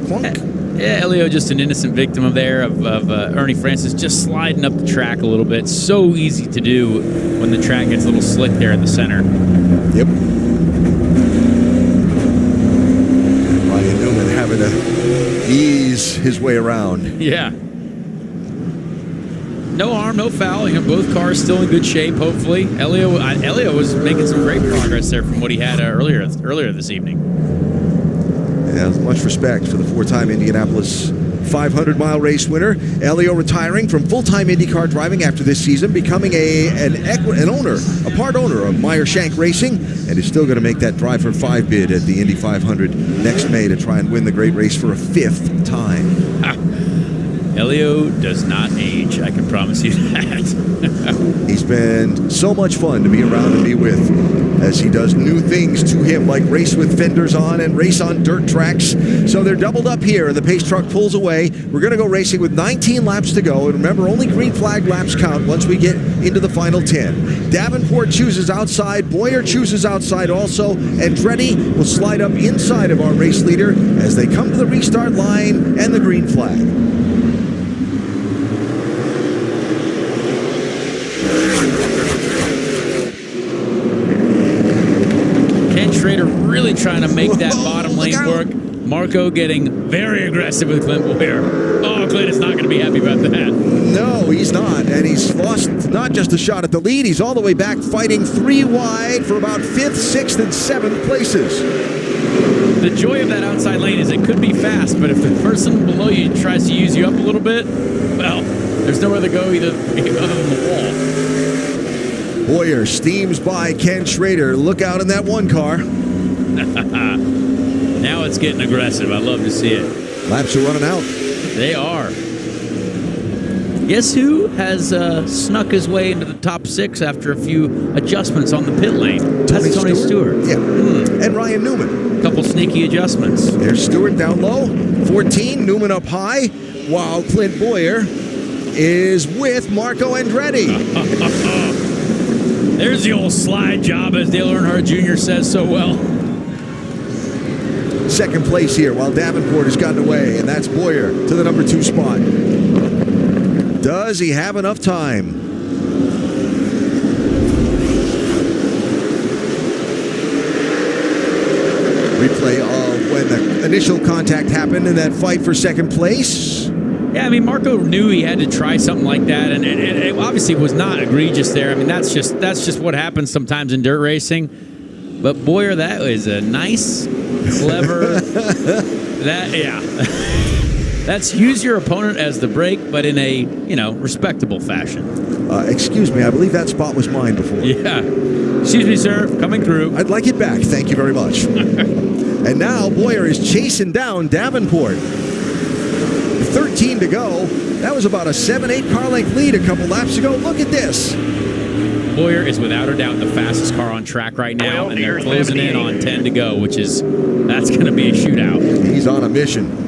Clunk. Yeah, Elio just an innocent victim of Ernie Francis just sliding up the track a little bit. So easy to do when the track gets a little slick there in the center. Yep. Ryan Newman having to ease his way around. Yeah. No harm, no foul. You know, both cars still in good shape, hopefully. Elio was making some great progress there from what he had earlier this evening. Yeah, much respect for the 4-time Indianapolis 500-mile race winner. Elio retiring from full-time IndyCar driving after this season, becoming a part owner of Meyer Shank Racing, and is still going to make that Drive for 5 bid at the Indy 500 next May to try and win the great race for a 5th time. Elio does not age, I can promise you that. He's been so much fun to be around and be with as he does new things to him, like race with fenders on and race on dirt tracks. So they're doubled up here, and the pace truck pulls away. We're going to go racing with 19 laps to go. And remember, only green flag laps count once we get into the final 10. Davenport chooses outside. Boyer chooses outside also. Andretti will slide up inside of our race leader as they come to the restart line and the green flag. Schrader really trying to make that bottom lane work. Marco getting very aggressive with Clint Boyer. Oh, Clint is not going to be happy about that. No, he's not. And he's lost not just a shot at the lead, he's all the way back fighting 3 wide for about 5th, 6th, and 7th places. The joy of that outside lane is it could be fast, but if the person below you tries to use you up a little bit, well, there's nowhere to go other than the wall. Boyer steams by Ken Schrader. Look out in that one car. Now it's getting aggressive. I love to see it. Laps are running out. They are. Guess who has snuck his way into the top 6 after a few adjustments on the pit lane? That's Tony Stewart. Yeah. And Ryan Newman. A couple sneaky adjustments. There's Stewart down low. 14, Newman up high, while Clint Boyer is with Marco Andretti. There's the old slide job, as Dale Earnhardt Jr. says so well. Second place here, while Davenport has gotten away, and that's Boyer to the number 2 spot. Does he have enough time? Replay of when the initial contact happened in that fight for second place. Yeah, I mean, Marco knew he had to try something like that, and it obviously was not egregious there. I mean, that's just what happens sometimes in dirt racing. But Boyer, that was a nice, clever. That's use your opponent as the brake, but in a, respectable fashion. Excuse me, I believe that spot was mine before. Yeah. Excuse me, sir. Coming through. I'd like it back. Thank you very much. And now Boyer is chasing down Davenport. 13 to go. That was about a 7-8 car length lead a couple laps ago. Look at this. Boyer is without a doubt the fastest car on track right now, and they're closing in on 10 to go, that's going to be a shootout. He's on a mission.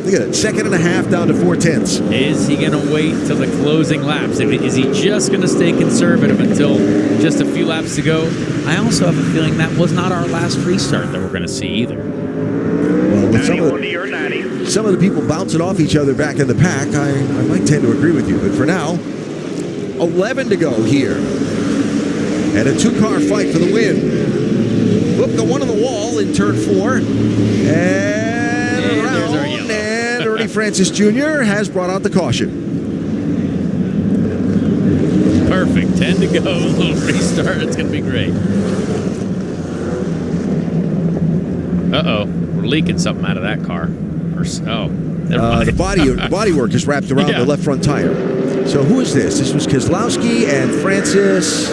Look at it, 2.5 down to 4/10. Is he going to wait till the closing laps? Is he just going to stay conservative until just a few laps to go? I also have a feeling that was not our last restart that we're going to see either. Well, with some of the people bouncing off each other back in the pack, I might tend to agree with you. But for now, 11 to go here. And a 2-car fight for the win. Whoop, the one on the wall in turn 4. And around. And Ernie Francis Jr. has brought out the caution. Perfect. 10 to go. A little restart. It's going to be great. Uh-oh. We're leaking something out of that car. The bodywork is wrapped around the left front tire. So who is this? This was Keselowski and Francis.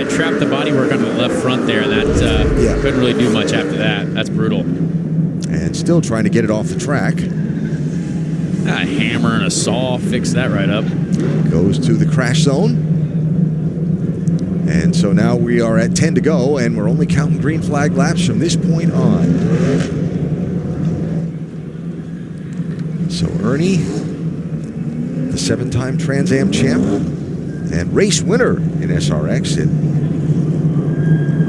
Trapped the bodywork onto the left front there, and that couldn't really do much after that. That's brutal. And still trying to get it off the track. A hammer and a saw, fix that right up. Goes to the crash zone. And so now we are at 10 to go, and we're only counting green flag laps from this point on. So Ernie, the 7-time Trans Am champ and race winner in SRX at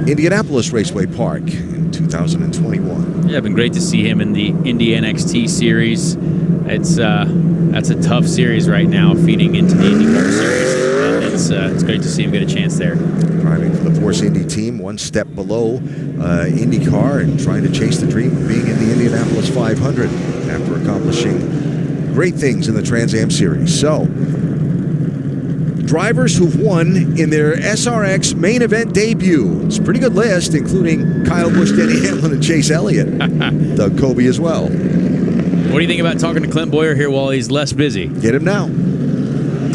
Indianapolis Raceway Park in 2021. Yeah, been great to see him in the Indy NXT series. That's a tough series right now, feeding into the IndyCar series. And it's great to see him get a chance there. Driving for the Force Indy team, one step below IndyCar, and trying to chase the dream of being in the Indianapolis 500 after accomplishing great things in the Trans Am series. So, drivers who've won in their SRX main event debut. It's a pretty good list, including Kyle Busch, Denny Hamlin, and Chase Elliott. Doug Coby as well. What do you think about talking to Clint Boyer here while he's less busy? Get him now.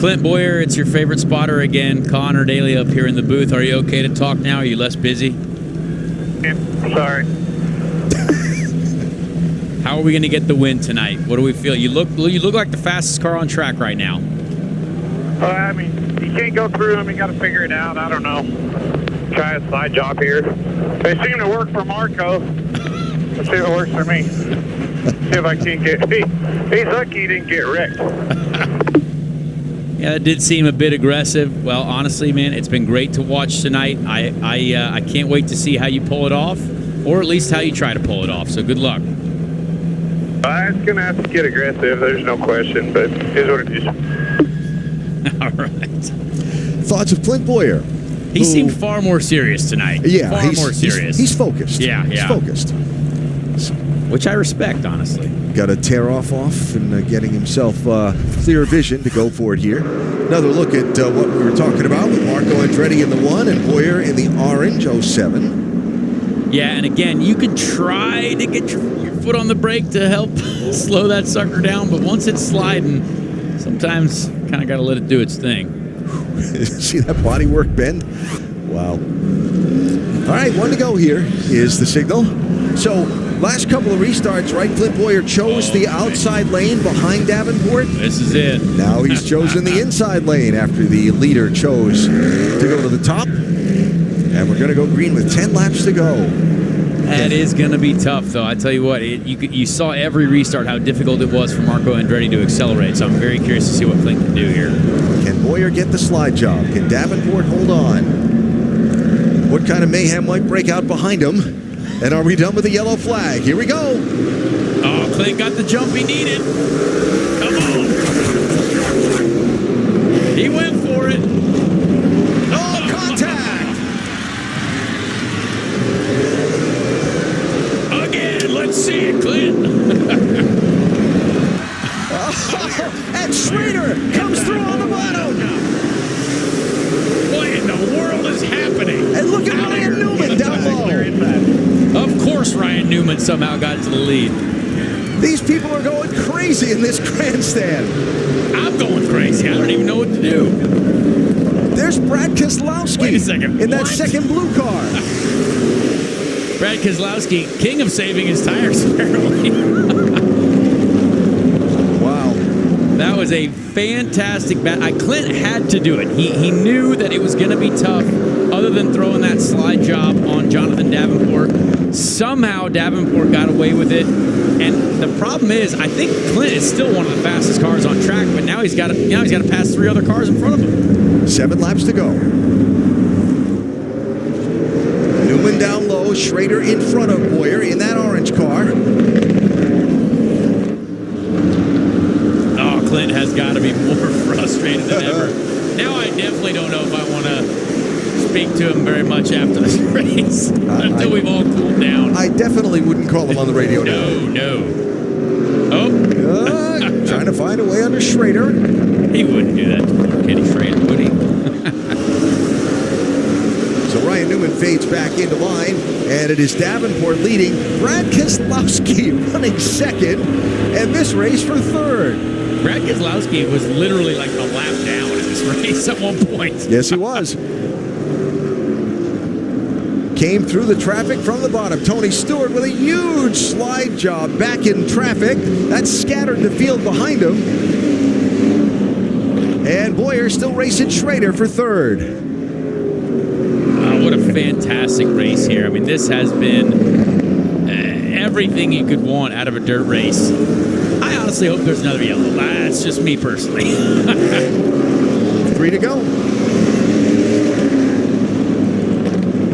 Clint Boyer, it's your favorite spotter again. Connor Daly up here in the booth. Are you okay to talk now? Are you less busy? Yeah, sorry. How are we going to get the win tonight? What do we feel? You look like the fastest car on track right now. I mean, you can't go through them. You got to figure it out. I don't know. Try a side job here. They seem to work for Marco. Let's see if it works for me. See if I can get. He's lucky he didn't get wrecked. Yeah, it did seem a bit aggressive. Well, honestly, man, it's been great to watch tonight. I can't wait to see how you pull it off, or at least how you try to pull it off. So good luck. It's going to have to get aggressive. There's no question, but it is what it is. All right. Thoughts of Clint Boyer? He seemed far more serious tonight. Yeah, far more serious. He's focused. Yeah. He's focused. Which I respect, honestly. Got a tear off and getting himself clear vision to go for it here. Another look at what we were talking about with Marco Andretti in the 1 and Boyer in the orange 07. Yeah, and again, you could try to get your foot on the brake to help slow that sucker down, but once it's sliding, sometimes kind of got to let it do its thing. See that bodywork bend? Wow. All right, 1 to go here is the signal. So, last couple of restarts, right? Clint Boyer chose the outside lane behind Davenport. This is it. Now he's chosen the inside lane after the leader chose to go to the top. And we're going to go green with 10 laps to go. That is going to be tough, though. I tell you what, you saw every restart how difficult it was for Marco Andretti to accelerate, so I'm very curious to see what Clint can do here. Can Boyer get the slide job? Can Davenport hold on? What kind of mayhem might break out behind him? And are we done with the yellow flag? Here we go. Oh, Clint got the jump he needed. Come on. He went for it. Oh, contact. Again, let's see it, Clint. And Schrader comes through on the bottom. What in the world is happening? And look at Ryan Newman down low. Of course, Ryan Newman somehow got to the lead. These people are going crazy in this grandstand. I'm going crazy. I don't even know what to do. There's Brad Keselowski. Wait a second. In that What? second blue car. Brad Keselowski, king of saving his tires, apparently. Wow. That was a fantastic bat. Clint had to do it. He knew that it was going to be tough, other than throwing that slide job on Jonathan Davenport. Somehow Davenport got away with it. And the problem is, I think Clint is still one of the fastest cars on track, but now he's got to pass 3 other cars in front of him. 7 laps to go. Newman down low, Schrader in front of Boyer in that orange car. Oh, Clint has got to be more frustrated than ever. Now I definitely don't know if I want to speak to him very much after this race until we've all cooled down. I definitely wouldn't call him on the radio now. No. Oh. Trying to find a way under Schrader. He wouldn't do that to poor Kenny Schrader, would he? So Ryan Newman fades back into line, and it is Davenport leading. Brad Keselowski running second, and this race for third. Brad Keselowski was literally like a lap down in this race at one point. Yes, he was. Came through the traffic from the bottom. Tony Stewart with a huge slide job back in traffic. That scattered the field behind him. And Boyer still racing Schrader for third. What a fantastic race here. I mean, this has been everything you could want out of a dirt race. I honestly hope there's another yellow. That's just me personally. 3 to go.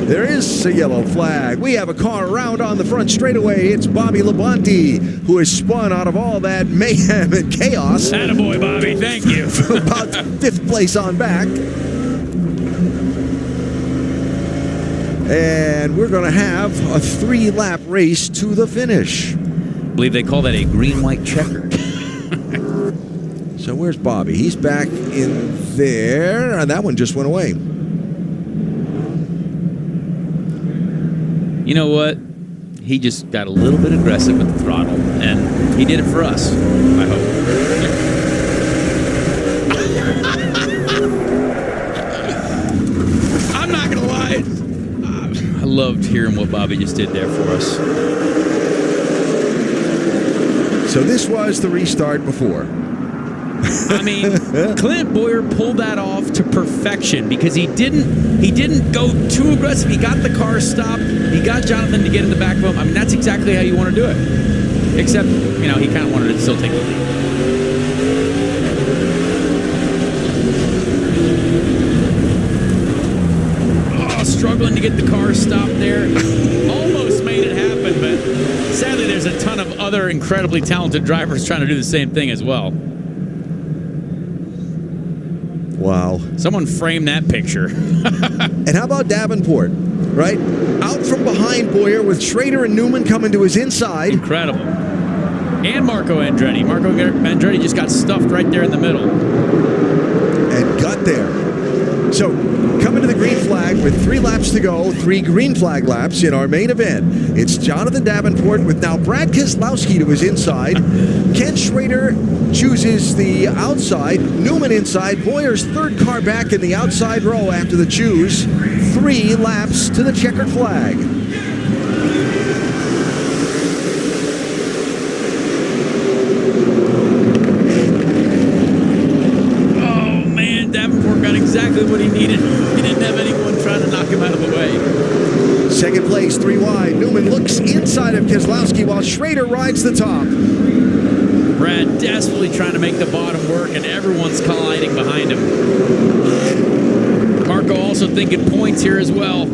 There is a yellow flag. We have a car around on the front straightaway. It's Bobby Labonte, who has spun out of all that mayhem and chaos. Attaboy, Bobby. Thank you. About 5th place on back. And we're going to have a 3-lap race to the finish. I believe they call that a green-white checker. So where's Bobby? He's back in there. And that one just went away. You know what? He just got a little bit aggressive with the throttle, and he did it for us, I hope. I'm not going to lie. I loved hearing what Bobby just did there for us. So this was the restart before. I mean, Clint Boyer pulled that off to perfection because he didn't go too aggressive. He got the car stopped. He got Jonathan to get in the back of him. I mean, that's exactly how you want to do it. Except, he kind of wanted to still take the lead. Oh, struggling to get the car stopped there. Almost made it happen, but sadly there's a ton of other incredibly talented drivers trying to do the same thing as well. Wow. Someone frame that picture. And how about Davenport, right? Out from behind Boyer with Schrader and Newman coming to his inside. Incredible. And Marco Andretti. Marco Andretti just got stuffed right there in the middle. And got there. So, coming to the green flag with 3 laps to go, 3 green flag laps in our main event. It's Jonathan Davenport with now Brad Keselowski to his inside. Ken Schrader chooses the outside. Newman inside. Boyer's third car back in the outside row after the choose. 3 laps to the checkered flag. Exactly what he needed. He didn't have anyone trying to knock him out of the way. Second place, 3 wide. Newman looks inside of Keselowski while Schrader rides the top. Brad desperately trying to make the bottom work, and everyone's colliding behind him. Marco also thinking points here as well.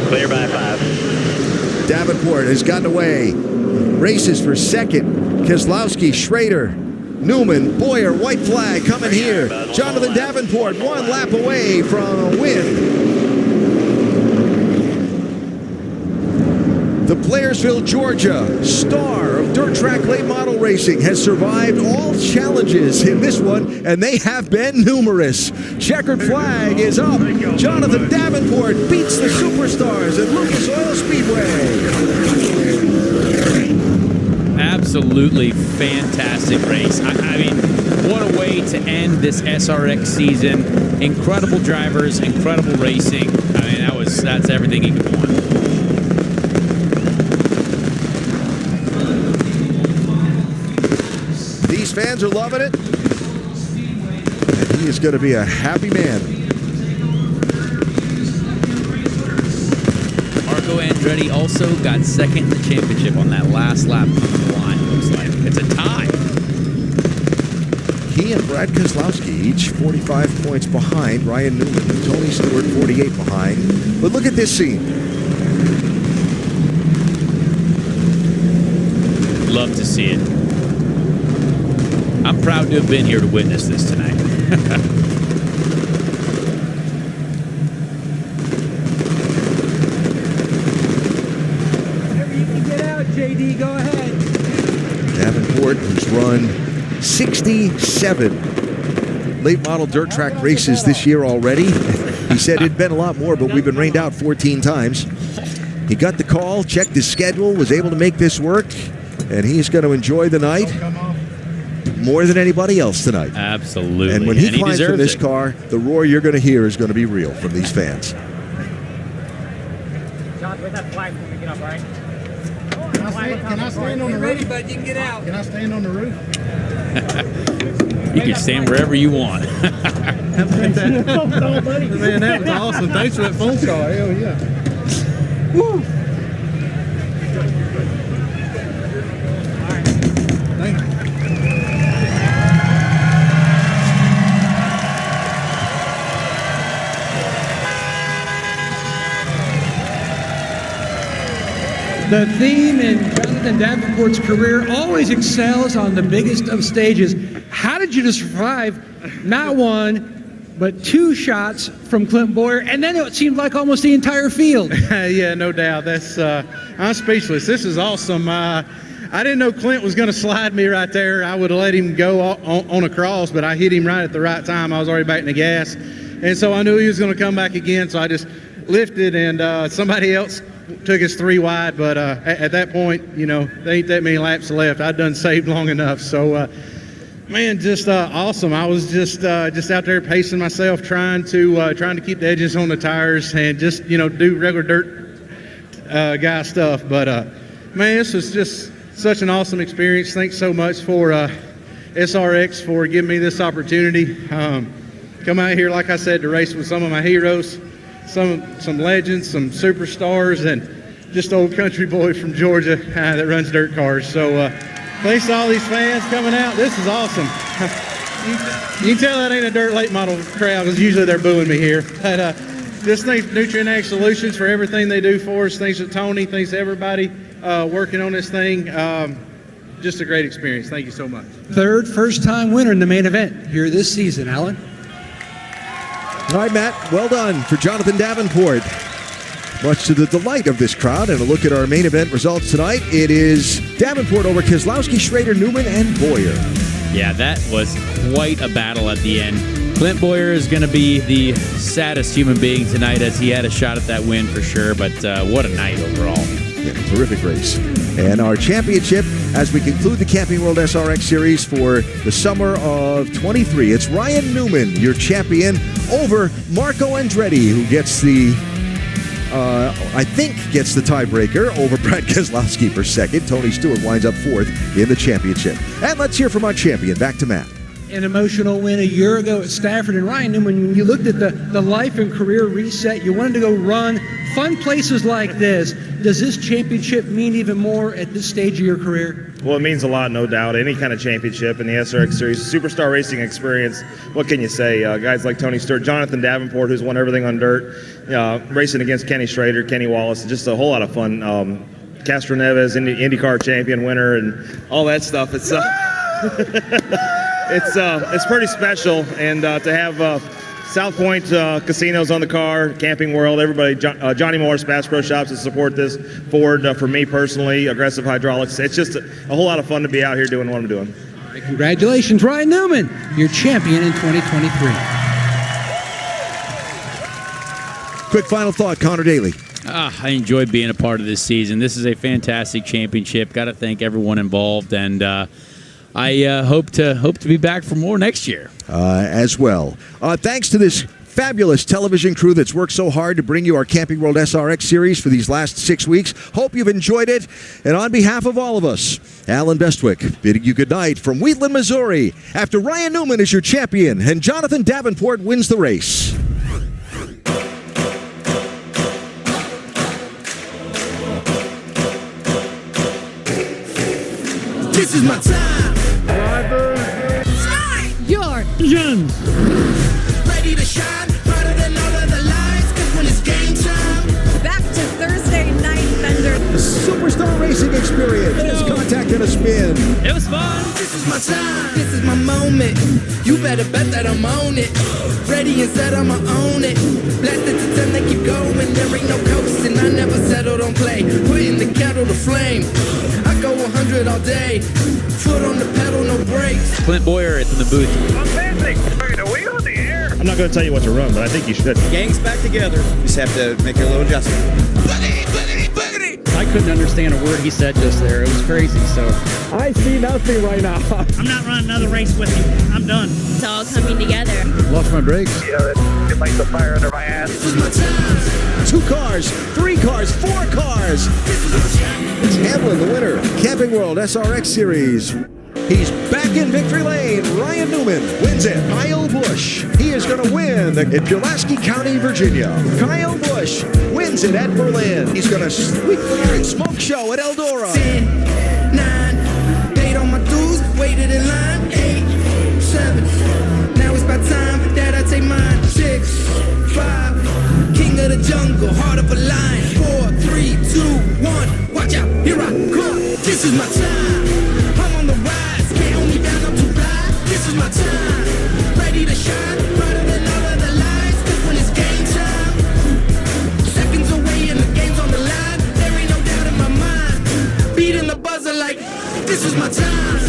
Clear by 5. Davenport has gotten away. Races for second. Keselowski, Schrader, Newman, Boyer, white flag coming here. Jonathan Davenport 1 lap away from a win. The Blairsville, Georgia star of dirt track late model racing has survived all challenges in this one, and they have been numerous. Checkered flag is up. Jonathan Davenport beats the Superstars at Lucas Oil Speedway. Absolutely fantastic race. I mean, what a way to end this SRX season. Incredible drivers, incredible racing. I mean, that's everything you could want. These fans are loving it, and he is going to be a happy man. Marco Andretti also got second in the championship on that last lap of the line, it looks like. It's a tie. He and Brad Keselowski each 45 points behind Ryan Newman and Tony Stewart 48 behind. But look at this scene. Love to see it. I'm proud to have been here to witness this tonight. Whenever you can get out, JD, go ahead. Davenport, who's run 67 late model dirt track races this year already. He said it'd been a lot more, but we've been rained out 14 times. He got the call, checked his schedule, was able to make this work, and he's going to enjoy the night more than anybody else tonight. Absolutely. And when he climbs from this car, the roar you're going to hear is going to be real from these fans. John, where's that flag when we get up, right? Can I stand on the roof? Ready, bud, you can get out. Can I stand on the roof? You can stand wherever you want. Man, that was awesome. Thanks for that phone call. Hell yeah. Woo. Thank you. The theme in Jonathan Davenport's career always excels on the biggest of stages. How did you survive not one, but two shots from Clint Boyer, and then it seemed like almost the entire field? Yeah, no doubt. That's I'm speechless. This is awesome. I didn't know Clint was going to slide me right there. I would have let him go on a cross, but I hit him right at the right time. I was already back in the gas, and so I knew he was going to come back again, so I just lifted, and somebody else took us 3 wide, but at that point, you know, there ain't that many laps left. I'd done saved long enough. So, man, just awesome. I was just out there pacing myself, trying to keep the edges on the tires and just, you know, do regular dirt guy stuff. But, man, this was just such an awesome experience. Thanks so much for SRX for giving me this opportunity. Come out here, like I said, to race with some of my heroes. Some legends, some superstars, and just old country boy from Georgia that runs dirt cars. So thanks to all these fans coming out. This is awesome. You can tell that ain't a dirt late model crowd because usually they're booing me here. But just thanks to Nutrient Solutions for everything they do for us. Thanks to Tony. Thanks to everybody working on this thing. Just a great experience. Thank you so much. Third first-time winner in the main event here this season, Alan. All right, Matt, well done for Jonathan Davenport. Much to the delight of this crowd, and a look at our main event results tonight. It is Davenport over Keselowski, Schrader, Newman, and Boyer. Yeah, that was quite a battle at the end. Clint Boyer is going to be the saddest human being tonight as he had a shot at that win for sure, but what a night overall. Yeah, terrific race. And our championship, as we conclude the Camping World SRX Series for the summer of 23, it's Ryan Newman, your champion, over Marco Andretti, who gets the, I think, gets the tiebreaker over Brad Keselowski for second. Tony Stewart winds up fourth in the championship. And let's hear from our champion. Back to Matt. An emotional win a year ago at Stafford, and Ryan Newman, when you looked at the life and career reset, you wanted to go run fun places like this. Does this championship mean even more at this stage of your career? Well, it means a lot, no doubt. Any kind of championship in the SRX Series, superstar racing experience. What can you say? Guys like Tony Stewart, Jonathan Davenport, who's won everything on dirt, racing against Kenny Schrader, Kenny Wallace, just a whole lot of fun. Castro Neves, IndyCar champion winner, and all that stuff. It's pretty special, and to have South Point Casinos on the car, Camping World, everybody, Johnny Morris, Bass Pro Shops to support this. Ford, for me personally, Aggressive Hydraulics. It's just a whole lot of fun to be out here doing what I'm doing. All right, congratulations, Ryan Newman, your champion in 2023. Quick final thought, Connor Daly. I enjoyed being a part of this season. This is a fantastic championship. Got to thank everyone involved, and I hope to be back for more next year. As well. Thanks to this fabulous television crew that's worked so hard to bring you our Camping World SRX series for these last 6 weeks. Hope you've enjoyed it. And on behalf of all of us, Alan Bestwick bidding you good night from Wheatland, Missouri, after Ryan Newman is your champion and Jonathan Davenport wins the race. This is my time. Your Jens. Ready to shine, brighter than all of the lights. 'Cause when it's game time. Back to Thursday Night Thunder. Superstar Racing Experience. Contact and a spin. It was fun. This is my time. This is my moment. You better bet that I'm on it. Ready and set, I'ma own it. Blasted to 10, they keep going. There ain't no coasting. I never settled on play. Putting the kettle to flame. I go 100 all day. Foot on the pedal, no brakes. Clint Boyer in the booth. I'm not going to tell you what to run, but I think you should. Gang's back together. Just have to make a little adjustment. I couldn't understand a word he said just there. It was crazy, so. I see nothing right now. I'm not running another race with you. I'm done. It's all coming together. Lost my brakes. Yeah, it lights a fire under my ass. 2 cars, 3 cars, 4 cars. It's Hamlin, the winner. Camping World SRX Series. He's back in victory lane. Ryan Newman wins it. Kyle Busch, he is going to win in Pulaski County, Virginia. Kyle Busch wins it at Berlin. He's going to sweep the smoke show at Eldora. 10, 9, paid on my dues, waited in line. 8, 7, now it's about time that I take mine. 6, 5, king of the jungle, heart of a lion. 4, 3, 2, 1, watch out, here I come. This is my time. I'm on the rise, can't hold me down, I'm too blind. This is my time, ready to shine, brighter than all of the lights. 'Cause when it's game time, seconds away and the game's on the line. There ain't no doubt in my mind, beating the buzzer like this is my time.